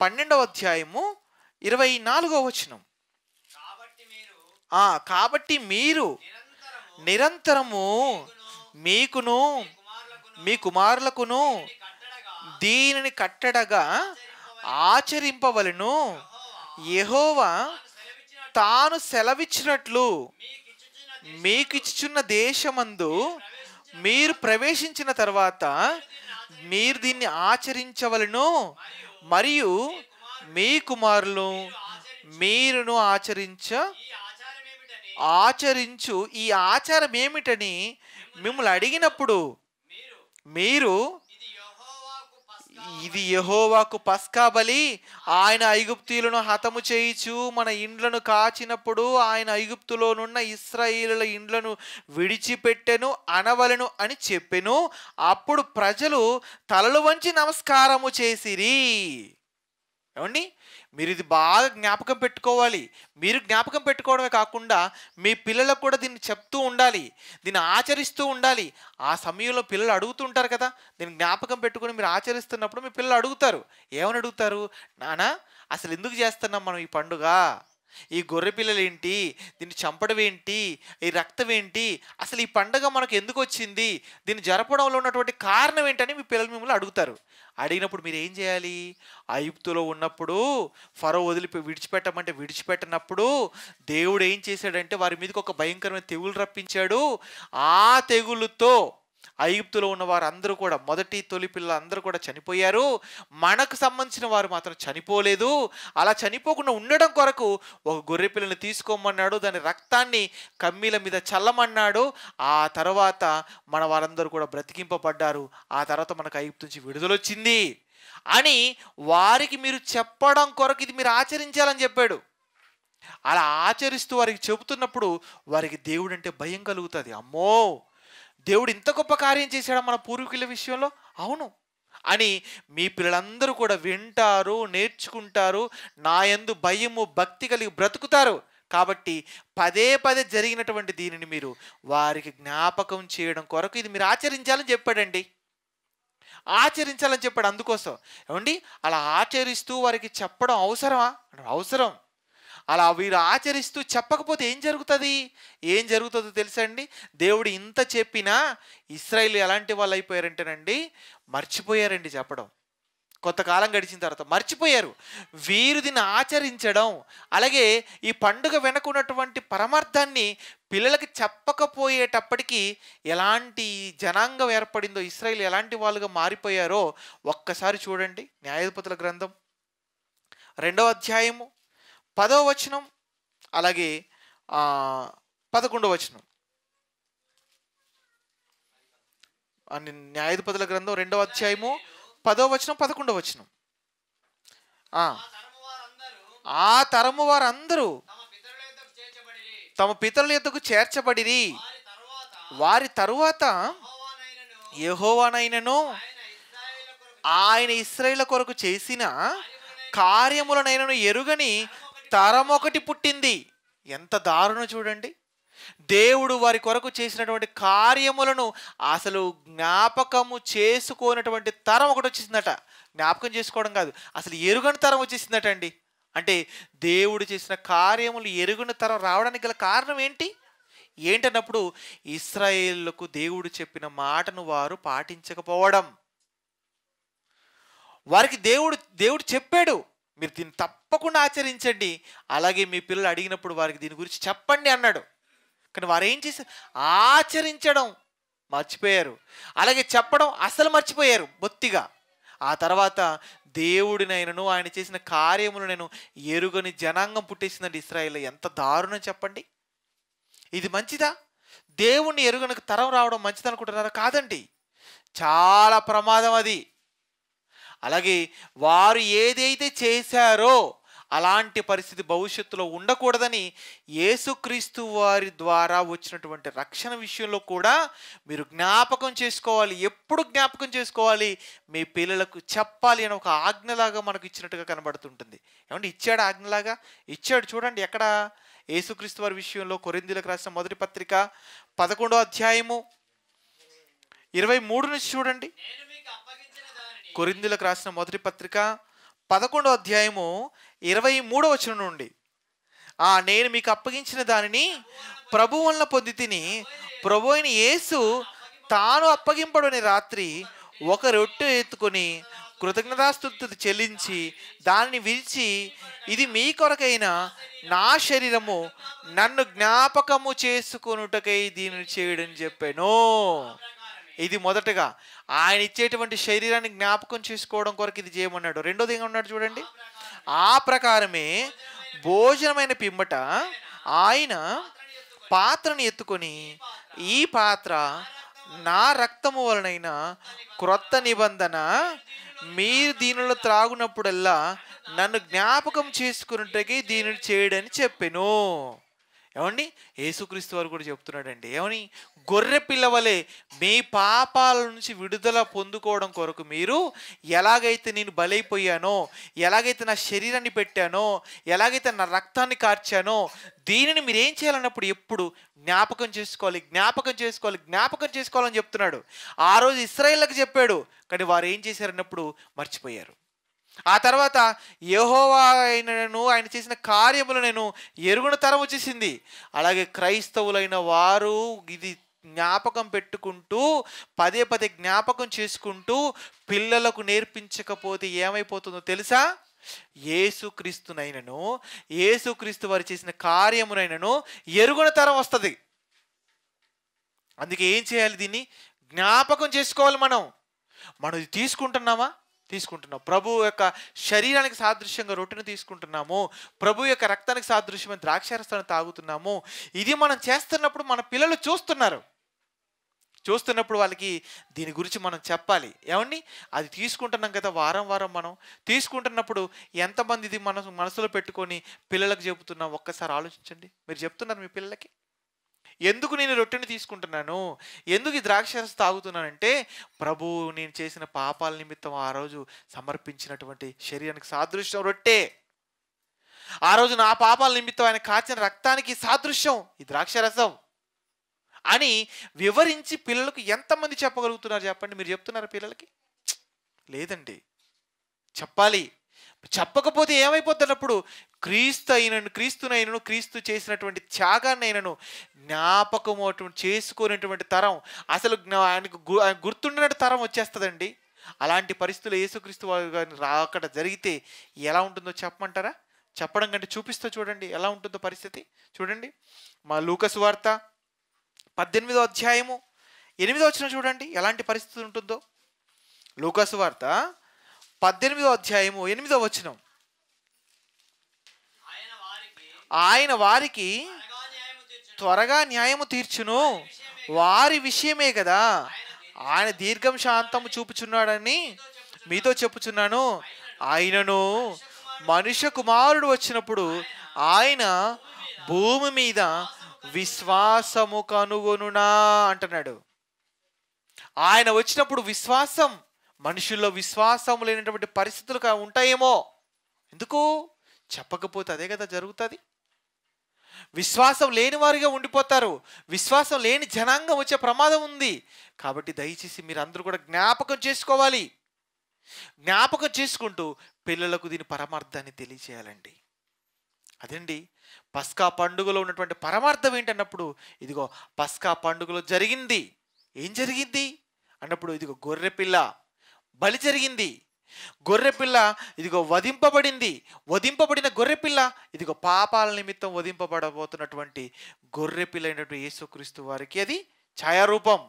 12వ అధ్యాయము 24వ వచనం. కాబట్టి మీరు నిరంతరము మీకును మీ కుమారులకును దీనిని కట్టడగా ఆచరింపవలెను. యెహోవా తాను సెలవిచ్చినట్లు మీకు ఇచ్చుచున్న దేశమందు మీరు ప్రవేశించిన తర్వాత మీరు దీన్ని ఆచరించవలెను. మరియు మీ కుమారులు మీరును ఆచరించు ఈ ఆచారం ఏమిటని మిమ్మల్ని అడిగినప్పుడు మీరు ఇది యెహోవాకు పస్కా బలి, ఆయన ఐగుప్తీయులను హతము చేయిచు మన ఇండ్లను కాచినప్పుడు ఆయన ఐగుప్తులోనున్న ఇశ్రాయేలుల ఇండ్లను విడిచిపెట్టెను అనవలెను అని చెప్పెను. అప్పుడు ప్రజలు తలలు వంచి నమస్కారము చేసిరి. ఏమండి? మీరు ఇది బాగా జ్ఞాపకం పెట్టుకోవాలి. మీరు జ్ఞాపకం పెట్టుకోవడమే కాకుండా మీ పిల్లలకు కూడా దీన్ని చెప్తూ ఉండాలి, దీన్ని ఆచరిస్తూ ఉండాలి. ఆ సమయంలో పిల్లలు అడుగుతుంటారు కదా, దీన్ని జ్ఞాపకం పెట్టుకుని మీరు ఆచరిస్తున్నప్పుడు మీ పిల్లలు అడుగుతారు. ఏమని అడుగుతారు? నానా అసలు ఎందుకు చేస్తున్నాం మనం ఈ పండుగ? ఈ గొర్రె పిల్లలు ఏంటి? దీన్ని చంపడం ఏంటి? ఈ రక్తం ఏంటి? అసలు ఈ పండుగ మనకు ఎందుకు వచ్చింది? దీన్ని జరపడంలో ఉన్నటువంటి కారణం ఏంటని మీ పిల్లలు మిమ్మల్ని అడుగుతారు. అడిగినప్పుడు మీరు ఏం చేయాలి? ఐగుప్తులో ఉన్నప్పుడు ఫరో విడిచిపెట్టమంటే విడిచిపెట్టనప్పుడు దేవుడు ఏం చేశాడంటే వారి మీదకి ఒక భయంకరమైన తెగులు రప్పించాడు. ఆ తెగులుతో ఐగుప్తులో ఉన్న వారు అందరూ కూడా, తొలి పిల్లలు అందరూ కూడా చనిపోయారు. మనకు సంబంధించిన వారు మాత్రం చనిపోలేదు. అలా చనిపోకుండా ఉండడం కొరకు ఒక గొర్రె పిల్లని తీసుకోమన్నాడు, దాని రక్తాన్ని కమ్మీల మీద చల్లమన్నాడు. ఆ తర్వాత మన వారందరూ కూడా బ్రతికింపబడ్డారు. ఆ తర్వాత మనకు ఐగుప్తు నుంచి విడుదలొచ్చింది అని వారికి మీరు చెప్పడం కొరకు ఇది మీరు ఆచరించాలని చెప్పాడు. అలా ఆచరిస్తూ వారికి చెబుతున్నప్పుడు వారికి దేవుడు అంటే భయం కలుగుతుంది. అమ్మో, దేవుడు ఇంత గొప్ప కార్యం చేశాడా మన పూర్వీకుల విషయంలో? అవును, అని మీ పిల్లలందరూ కూడా వింటారు, నేర్చుకుంటారు, నా యందు భయము భక్తి కలిగి బ్రతుకుతారు. కాబట్టి పదే పదే జరిగినటువంటి దీనిని మీరు వారికి జ్ఞాపకం చేయడం కొరకు ఇది మీరు ఆచరించాలని చెప్పాడండి. ఆచరించాలని చెప్పాడు. అందుకోసం ఏమండి అలా ఆచరిస్తూ వారికి చెప్పడం అవసరమా? అవసరం. అలా వీరు ఆచరిస్తూ చెప్పకపోతే ఏం జరుగుతుంది? ఏం జరుగుతుందో తెలుసా అండి? దేవుడు ఇంత చెప్పినా ఇశ్రాయేలు ఎలాంటి వాళ్ళు అయిపోయారంటేనండి, మర్చిపోయారండి చెప్పడం. కొంతకాలం గడిచిన తర్వాత మర్చిపోయారు. వీరు దీన్ని ఆచరించడం, అలాగే ఈ పండుగ వెనకున్నటువంటి పరమార్థాన్ని పిల్లలకి చెప్పకపోయేటప్పటికీ ఎలాంటి జనాంగం ఏర్పడిందో, ఇశ్రాయేలు ఎలాంటి వాళ్ళుగా మారిపోయారో ఒక్కసారి చూడండి. న్యాయాధిపతుల గ్రంథం 2వ అధ్యాయము 10వ వచనం, అలాగే 11వ వచనం. న్యాయాధిపతుల గ్రంథం 2వ అధ్యాయము 10వ వచనం 11వ వచనం. ఆ తరము వారందరూ తమ పితరుల యొద్దకు చేర్చబడిరి. వారి తరువాత యెహోవానైనను ఆయన ఇశ్రాయేలు కొరకు చేసిన కార్యములనైనను ఎరుగని తరం ఒకటి పుట్టింది. ఎంత దారుణం చూడండి. దేవుడు వారి కొరకు చేసినటువంటి కార్యములను అసలు జ్ఞాపకము చేసుకోనటువంటి తరం ఒకటి వచ్చేసిందట. జ్ఞాపకం చేసుకోవడం కాదు, అసలు ఎరుగని తరం వచ్చేసిందట అండి. అంటే దేవుడు చేసిన కార్యములు ఎరుగని తరం రావడానికి గల కారణం ఏంటన్నప్పుడు ఇశ్రాయేలుకు దేవుడు చెప్పిన మాటను వారు పాటించకపోవడం. వారికి దేవుడు చెప్పాడు, మీరు దీన్ని తప్పకుండా ఆచరించండి, అలాగే మీ పిల్లలు అడిగినప్పుడు వారికి దీని గురించి చెప్పండి అన్నాడు. కానీ వారు ఏం చేశారు? ఆచరించడం మర్చిపోయారు, అలాగే చెప్పడం అసలు మర్చిపోయారు బొత్తిగా. ఆ తర్వాత దేవుడినైనను ఆయన చేసిన కార్యములను ఎరుగని జనాంగం పుట్టేసిందండి ఇశ్రాయేలు. ఎంత దారుణం చెప్పండి. ఇది మంచిదా? దేవుణ్ణి ఎరుగని తరం రావడం మంచిది అనుకుంటున్నారా? కాదండి, చాలా ప్రమాదం అది. అలాగే వారు ఏదైతే చేశారో అలాంటి పరిస్థితి భవిష్యత్తులో ఉండకూడదని యేసుక్రీస్తు వారి ద్వారా వచ్చినటువంటి రక్షణ విషయంలో కూడా మీరు జ్ఞాపకం చేసుకోవాలి. ఎప్పుడు జ్ఞాపకం చేసుకోవాలి? మీ పిల్లలకు చెప్పాలి అని ఒక ఆజ్ఞలాగా మనకు ఇచ్చినట్టుగా కనబడుతుంటుంది. ఏమంటే ఇచ్చాడు ఆజ్ఞలాగా? ఇచ్చాడు. చూడండి ఎక్కడ యేసుక్రీస్తు వారి విషయంలో. కొరింథీయులకు రాసిన మొదటి పత్రిక 11వ అధ్యాయము 23 నుంచి చూడండి. కొరింథీయులకు రాసిన మొదటి పత్రిక 11వ అధ్యాయము 23వ వచనం నుండి, నేను మీకు అప్పగించిన దానిని ప్రభు వలన పొంది తిని, ప్రభు అయిన యేసు తాను అప్పగింపడని రాత్రి ఒక రొట్టె ఎత్తుకొని కృతజ్ఞతాస్తుతి చెల్లించి దానిని విరిచి, ఇది మీ కొరకైన నా శరీరము, నన్ను జ్ఞాపకము చేసుకొనుటకై దీనిని చేయడం చెప్పాను. ఇది మొదటగా ఆయన ఇచ్చేటువంటి శరీరాన్ని జ్ఞాపకం చేసుకోవడం కొరకు ఇది చేయమన్నాడు. రెండోది ఏమన్నాడు చూడండి. ఆ ప్రకారమే భోజనమైన పిమ్మట ఆయన పాత్రను ఎత్తుకొని, ఈ పాత్ర నా రక్తము వలనైన క్రొత్త నిబంధన, మీరు దీనిలో త్రాగునప్పుడల్లా నన్ను జ్ఞాపకం చేసుకున్నట్టుగా దీనిని చేయడని చెప్పాను. ఏమండి యేసుక్రీస్తు వారు కూడా చెప్తున్నాడండి, ఏమని? గొర్రె పిల్లవలే మీ పాపాల నుంచి విడుదల పొందుకోవడం కొరకు మీరు ఎలాగైతే నేను బలైపోయానో, ఎలాగైతే నా శరీరాన్ని పెట్టానో, ఎలాగైతే నా రక్తాన్ని కార్చానో, దీనిని మీరు ఏం చేయాలన్నప్పుడు ఎప్పుడు జ్ఞాపకం చేసుకోవాలి, జ్ఞాపకం చేసుకోవాలి, జ్ఞాపకం చేసుకోవాలని చెప్తున్నాడు. ఆ రోజు ఇశ్రాయేలుకు చెప్పాడు, కానీ వారు ఏం చేశారన్నప్పుడు మర్చిపోయారు. ఆ తర్వాత యెహోవా అయినను ఆయన చేసిన కార్యములు నేను ఎరుగున తరం వచ్చేసింది. అలాగే క్రైస్తవులైన వారు ఇది జ్ఞాపకం పెట్టుకుంటూ పదే పదే జ్ఞాపకం చేసుకుంటూ పిల్లలకు నేర్పించకపోతే ఏమైపోతుందో తెలుసా? యేసుక్రీస్తునైనను యేసుక్రీస్తు వారు చేసిన కార్యమునైనను ఎరుగున తరం వస్తుంది. అందుకే ఏం చేయాలి? దీన్ని జ్ఞాపకం చేసుకోవాలి. మనం ఇది తీసుకుంటున్నామా? తీసుకుంటున్నాం. ప్రభు యొక్క శరీరానికి సాదృశ్యంగా రొట్టెను తీసుకుంటున్నాము, ప్రభు యొక్క రక్తానికి సాదృశ్యమైన ద్రాక్షారసాన్ని తాగుతున్నాము. ఇది మనం చేస్తున్నప్పుడు మన పిల్లలు చూస్తున్నప్పుడు వాళ్ళకి దీని గురించి మనం చెప్పాలి. ఏమండి అది తీసుకుంటున్నాం కదా, వారం వారం మనం తీసుకుంటున్నప్పుడు ఎంతమంది ఇది మనసులో పెట్టుకొని పిల్లలకు చెబుతున్నాం? ఒక్కసారి ఆలోచించండి. మీరు చెప్తున్నారు మీ పిల్లలకి? ఎందుకు నేను రొట్టెని తీసుకుంటున్నాను, ఎందుకు ఈ ద్రాక్షరసం తాగుతున్నానంటే ప్రభు నేను చేసిన పాపాల నిమిత్తం ఆ రోజు సమర్పించినటువంటి శరీరానికి సాదృశ్యం రొట్టె. ఆ రోజు నా పాపాల నిమిత్తం ఆయన కాచిన రక్తానికి సాదృశ్యం ఈ ద్రాక్షరసం అని వివరించి పిల్లలకు ఎంతమంది చెప్పగలుగుతున్నారు చెప్పండి? మీరు చెప్తున్నారా పిల్లలకి? లేదండి, చెప్పాలి. చెప్పకపోతే ఏమైపోతున్నప్పుడు క్రీస్తునైనను క్రీస్తు చేసినటువంటి త్యాగాన్నైనను జ్ఞాపకం చేసుకునేటువంటి తరం, అసలు ఆయనకు గుర్తుండినట్టు తరం వచ్చేస్తుందండి. అలాంటి పరిస్థితులు యేసుక్రీస్తు వారిని రాకడ జరిగితే ఎలా ఉంటుందో చెప్పమంటారా? చెప్పడం కంటే చూపిస్తూ చూడండి ఎలా ఉంటుందో పరిస్థితి. చూడండి, మా లూకా సువార్త 18వ అధ్యాయము 8వ వచనం చూడండి ఎలాంటి పరిస్థితి ఉంటుందో. లూకా సువార్త 18వ అధ్యాయము 8వ వచనం. ఆయన వారికి త్వరగా న్యాయము తీర్చును, వారి విషయమే కదా ఆయన దీర్ఘం శాంతము చూపుచున్నాడని మీతో చెప్పుచున్నాను. ఆయనను మనుష్య కుమారుడు వచ్చినప్పుడు ఆయన భూమి మీద విశ్వాసము కనుగొనునా అంటున్నాడు. ఆయన వచ్చినప్పుడు విశ్వాసం, మనుషుల్లో విశ్వాసం లేనటువంటి పరిస్థితులు ఉంటాయేమో. ఎందుకు చెప్పకపోతే అదే కదా జరుగుతుంది. విశ్వాసం లేని వారిగా ఉండిపోతారు. విశ్వాసం లేని జనాంగం వచ్చే ప్రమాదం ఉంది. కాబట్టి దయచేసి మీరు అందరూ కూడా జ్ఞాపకం చేసుకోవాలి. జ్ఞాపకం చేసుకుంటూ పిల్లలకు దీని పరమార్థాన్ని తెలియచేయాలండి. అదండి పస్కా పండుగలో ఉన్నటువంటి పరమార్థం ఏంటన్నప్పుడు, ఇదిగో పస్కా పండుగలో జరిగింది. ఏం జరిగింది అన్నప్పుడు, ఇదిగో గొర్రెపిల్ల బలి జరిగింది. గొర్రెపిల్ల ఇదిగో వధింపబడింది. వధింపబడిన గొర్రెపిల్ల ఇదిగో పాపాల నిమిత్తం వధింపబడబోతున్నటువంటి గొర్రెపిల్ల అయినటువంటి యేసుక్రీస్తు వారికి అది ఛాయారూపం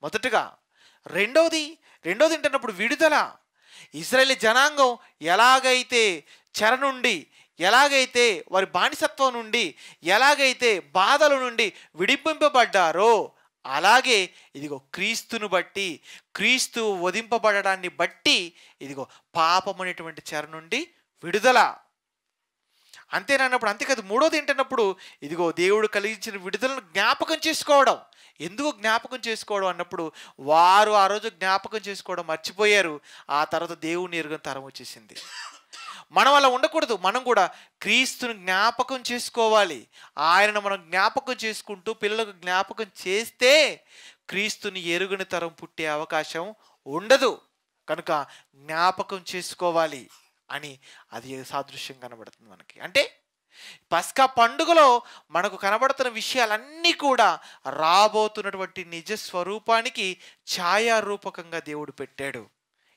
మొదటగా. రెండోది ఏంటన్నప్పుడు విడుదల. ఇశ్రాయేలు జనాంగం ఎలాగైతే చెర నుండి, ఎలాగైతే వారి బానిసత్వం నుండి, ఎలాగైతే బాధల నుండి విడిపింపబడ్డారో అలాగే ఇదిగో క్రీస్తును బట్టి, క్రీస్తు వధింపబడడాన్ని బట్టి ఇదిగో పాపం అనేటువంటి చెర నుండి విడుదల. అంతేనన్నప్పుడు అంతేకాదు, మూడోది ఏంటన్నప్పుడు ఇదిగో దేవుడు కలిగించిన విడుదలను జ్ఞాపకం చేసుకోవడం. ఎందుకు జ్ఞాపకం చేసుకోవడం అన్నప్పుడు, వారు ఆ రోజు జ్ఞాపకం చేసుకోవడం మర్చిపోయారు. ఆ తర్వాత దేవుని ఎరుగని తరం వచ్చేసింది. మనం అలా ఉండకూడదు. మనం కూడా క్రీస్తుని జ్ఞాపకం చేసుకోవాలి. ఆయనను మనం జ్ఞాపకం చేసుకుంటూ పిల్లలకు జ్ఞాపకం చేస్తే క్రీస్తుని ఎరుగని తరం పుట్టే అవకాశం ఉండదు. కనుక జ్ఞాపకం చేసుకోవాలి అని అది సాదృశ్యం కనబడుతుంది మనకి. అంటే పస్కా పండుగలో మనకు కనబడుతున్న విషయాలన్నీ కూడా రాబోతున్నటువంటి నిజ స్వరూపానికి ఛాయారూపకంగా దేవుడు పెట్టాడు.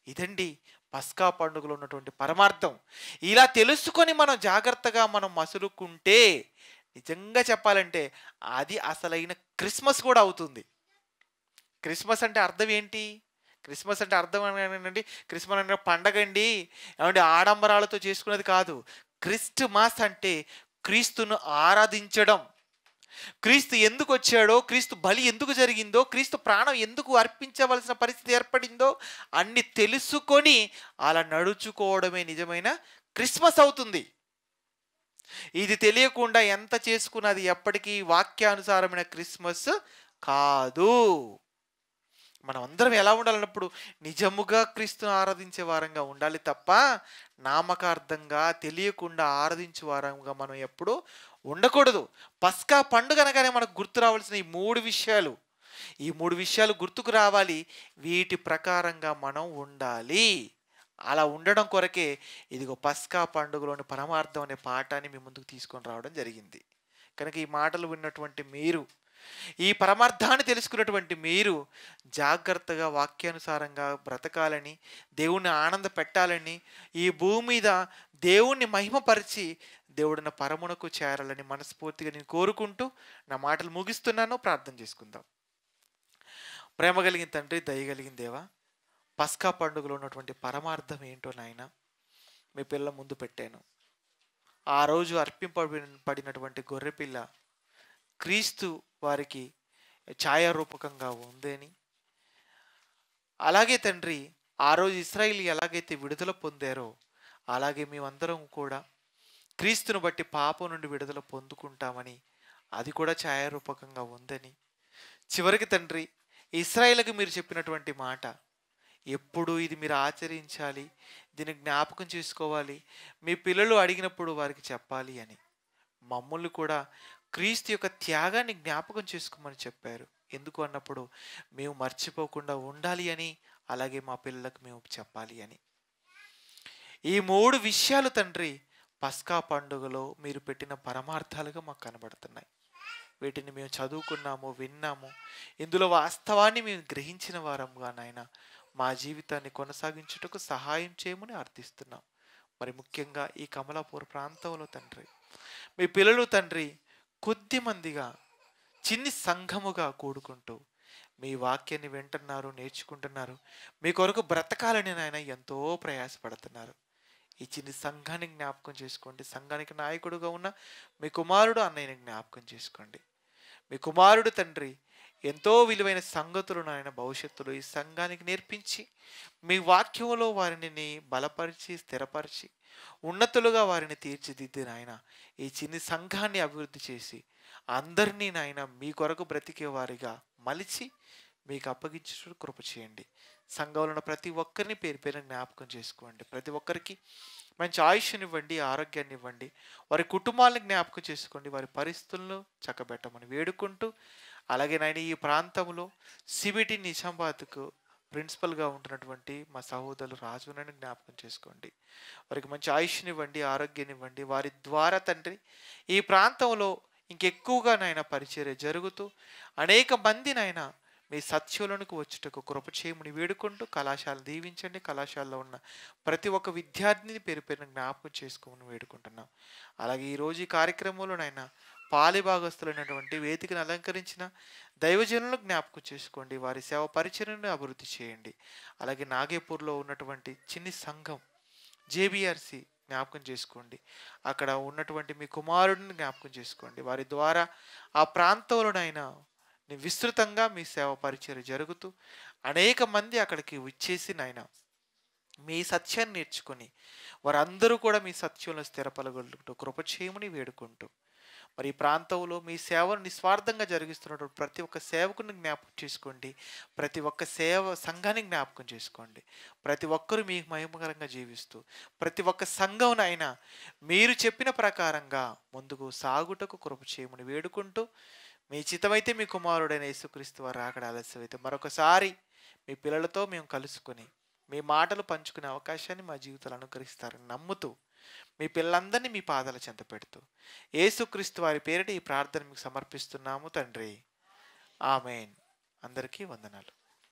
ఇదండి పస్కా పండుగలో ఉన్నటువంటి పరమార్థం. ఇలా తెలుసుకొని మనం జాగ్రత్తగా మనం మసులుకుంటే నిజంగా చెప్పాలంటే అది అసలైన క్రిస్మస్ కూడా అవుతుంది. క్రిస్మస్ అంటే అర్థం ఏంటి? క్రిస్మస్ అంటే అర్థం ఏంటండి? క్రిస్మస్ అంటే పండగ అండి, ఏమంటే ఆడంబరాలతో చేసుకునేది కాదు. క్రిస్టమాస్ అంటే క్రీస్తును ఆరాధించడం. క్రీస్తు ఎందుకు వచ్చాడో, క్రీస్తు బలి ఎందుకు జరిగిందో, క్రీస్తు ప్రాణం ఎందుకు అర్పించవలసిన పరిస్థితి ఏర్పడిందో అన్ని తెలుసుకొని అలా నడుచుకోవడమే నిజమైన క్రిస్మస్ అవుతుంది. ఇది తెలియకుండా ఎంత చేసుకున్నది ఎప్పటికీ వాక్యానుసారమైన క్రిస్మస్ కాదు. మనం అందరం ఎలా ఉండాలన్నప్పుడు నిజముగా క్రీస్తును ఆరాధించే వారంగా ఉండాలి తప్ప నామకార్థంగా తెలియకుండా ఆరాధించే వారంగా మనం ఎప్పుడూ ఉండకూడదు. పస్కా పండుగ అనగానే మనకు గుర్తు రావాల్సిన ఈ మూడు విషయాలు గుర్తుకు రావాలి. వీటి ప్రకారంగా మనం ఉండాలి. అలా ఉండడం కొరకే ఇదిగో పస్కా పండుగలోని పరమార్థం అనే పాఠాన్ని మీ ముందుకు తీసుకొని రావడం జరిగింది. కనుక ఈ మాటలు విన్నటువంటి మీరు, ఈ పరమార్థాన్ని తెలుసుకున్నటువంటి మీరు జాగ్రత్తగా వాక్యానుసారంగా బ్రతకాలని, దేవుణ్ణి ఆనంద పెట్టాలని, ఈ భూమి మీద దేవుణ్ణి మహిమపరిచి దేవుడిన పరమునకు చేరాలని మనస్ఫూర్తిగా నేను కోరుకుంటూ నా మాటలు ముగిస్తున్నాను. ప్రార్థన చేసుకుందాం. ప్రేమ కలిగిన తండ్రి, దయగలిగిన దేవా, పస్కా పండుగలో ఉన్నటువంటి పరమార్థం ఏంటో నాయన మీ పిల్లల ముందు పెట్టాను. ఆ రోజు అర్పింపబడినటువంటి గొర్రెపిల్ల క్రీస్తు వారికి ఛాయారూపకంగా ఉందని, అలాగే తండ్రి ఆ రోజు ఇశ్రాయేలు ఎలాగైతే విడుదల పొందారో అలాగే మేమందరం కూడా క్రీస్తును బట్టి పాపం నుండి విడుదల పొందుకుంటామని అది కూడా ఛాయారూపకంగా ఉందని, చివరికి తండ్రి ఇశ్రాయేలుకి మీరు చెప్పినటువంటి మాట, ఎప్పుడు ఇది మీరు ఆచరించాలి, దీన్ని జ్ఞాపకం చేసుకోవాలి, మీ పిల్లలు అడిగినప్పుడు వారికి చెప్పాలి అని మమ్మల్ని కూడా క్రీస్తు యొక్క త్యాగాన్ని జ్ఞాపకం చేసుకోమని చెప్పారు. ఎందుకు అన్నప్పుడు మేము మర్చిపోకుండా ఉండాలి అని, అలాగే మా పిల్లలకు మేము చెప్పాలి అని. ఈ 3 విషయాలు తండ్రి పస్కా పండుగలో మీరు పెట్టిన పరమార్థాలుగా మాకు కనబడుతున్నాయి. వీటిని మేము చదువుకున్నాము, విన్నాము. ఇందులో వాస్తవాన్ని మేము గ్రహించిన వారంగా నాయన మా జీవితాన్ని కొనసాగించుటకు సహాయం చేయమని అర్థిస్తున్నాం. మరి ముఖ్యంగా ఈ కమలాపూర్ ప్రాంతంలో తండ్రి మీ పిల్లలు తండ్రి కొద్ది మందిగా చిన్ని సంఘముగా కూడుకుంటూ మీ వాక్యాన్ని వింటున్నారు, నేర్చుకుంటున్నారు. మీ కొరకు బ్రతకాలని నాయన ఎంతో ప్రయాసపడుతున్నారు. ఈ చిన్ని సంఘాన్ని జ్ఞాపకం చేసుకోండి. సంఘానికి నాయకుడుగా ఉన్న మీ కుమారుడు అన్నయ్యని జ్ఞాపకం చేసుకోండి. మీ కుమారుడు తండ్రి ఎంతో విలువైన సంగతులను ఆయన భవిష్యత్తులో ఈ సంఘానికి నేర్పించి, మీ వాక్యంలో వారిని బలపరిచి, స్థిరపరిచి, ఉన్నతులుగా వారిని తీర్చిదిద్ది నాయన ఈ చిన్ని సంఘాన్ని అభివృద్ధి చేసి, అందరినీ నాయన మీ కొరకు బ్రతికే వారిగా మలిచి మీకు అప్పగించు కృప చేయండి. సంఘంలో ఉన్న ప్రతి ఒక్కరిని పేరు పేరు జ్ఞాపకం చేసుకోండి. ప్రతి ఒక్కరికి మంచి ఆయుష్నివ్వండి, ఆరోగ్యాన్ని ఇవ్వండి. వారి కుటుంబాలను జ్ఞాపకం చేసుకోండి. వారి పరిస్థితులను చక్కబెట్టమని వేడుకుంటూ, అలాగే నాయన ఈ ప్రాంతంలో సిబిటి నిజామాబాద్కు ప్రిన్సిపల్గా ఉంటున్నటువంటి మా సహోదరులు రాజునని జ్ఞాపకం చేసుకోండి. వారికి మంచి ఆయుష్నివ్వండి, ఆరోగ్యాన్ని ఇవ్వండి. వారి ద్వారా తండ్రి ఈ ప్రాంతంలో ఇంకెక్కువగా నాయన పరిచర్య జరుగుతూ అనేక మంది నాయన మీ సత్యంలోనికి వచ్చుటకు కృప చేయమని వేడుకుంటూ, కళాశాల దీవించండి. కళాశాలలో ఉన్న ప్రతి ఒక్క విద్యార్థిని పేరు పేరున జ్ఞాపకం చేసుకోమని వేడుకుంటున్నాం. అలాగే ఈరోజు ఈ కార్యక్రమంలోనైనా పాలిభాగస్తులైనటువంటి వేదికను అలంకరించిన దైవజనులను జ్ఞాపకం చేసుకోండి. వారి సేవ పరిచర్యను అభివృద్ధి చేయండి. అలాగే నాగేపూర్లో ఉన్నటువంటి చిన్ని సంఘం జేబీఆర్సి జ్ఞాపకం చేసుకోండి. అక్కడ ఉన్నటువంటి మీ కుమారుడిని జ్ఞాపకం చేసుకోండి. వారి ద్వారా ఆ ప్రాంతంలోనైనా విస్తృతంగా మీ సేవ పరిచర్య జరుగుతూ అనేక మంది అక్కడికి వచ్చేసి నాయన మీ సత్యాన్ని నేర్చుకొని వారందరూ కూడా మీ సత్యంలో స్థిరపడగలుగుతూ కృప చేయమని వేడుకుంటూ, మరి ఈ ప్రాంతంలో మీ సేవను నిస్వార్థంగా జరిగిస్తున్నటువంటి ప్రతి ఒక్క సేవకుని జ్ఞాపకం చేసుకోండి. ప్రతి ఒక్క సంఘాన్ని జ్ఞాపకం చేసుకోండి. ప్రతి ఒక్కరూ మీకు మహిమకరంగా జీవిస్తూ ప్రతి ఒక్క సంఘంనైనా మీరు చెప్పిన ప్రకారంగా ముందుకు సాగుటకు కృప చేయమని వేడుకుంటూ, మీ చిత్తమైతే మీ కుమారుడైన యేసుక్రీస్తు వారు రాకడ ఆలస్యమైతే మరొకసారి మీ పిల్లలతో మేము కలుసుకొని మీ మాటలు పంచుకునే అవకాశాన్ని మా జీవితాలు అనుగ్రహిస్తారని నమ్ముతూ, మీ పిల్లలందరినీ మీ పాదాల చెంత పెడుతూ యేసుక్రీస్తు వారి పేరిట ఈ ప్రార్థన మీకు సమర్పిస్తున్నాము తండ్రి. ఆమెన్. అందరికీ వందనాలు.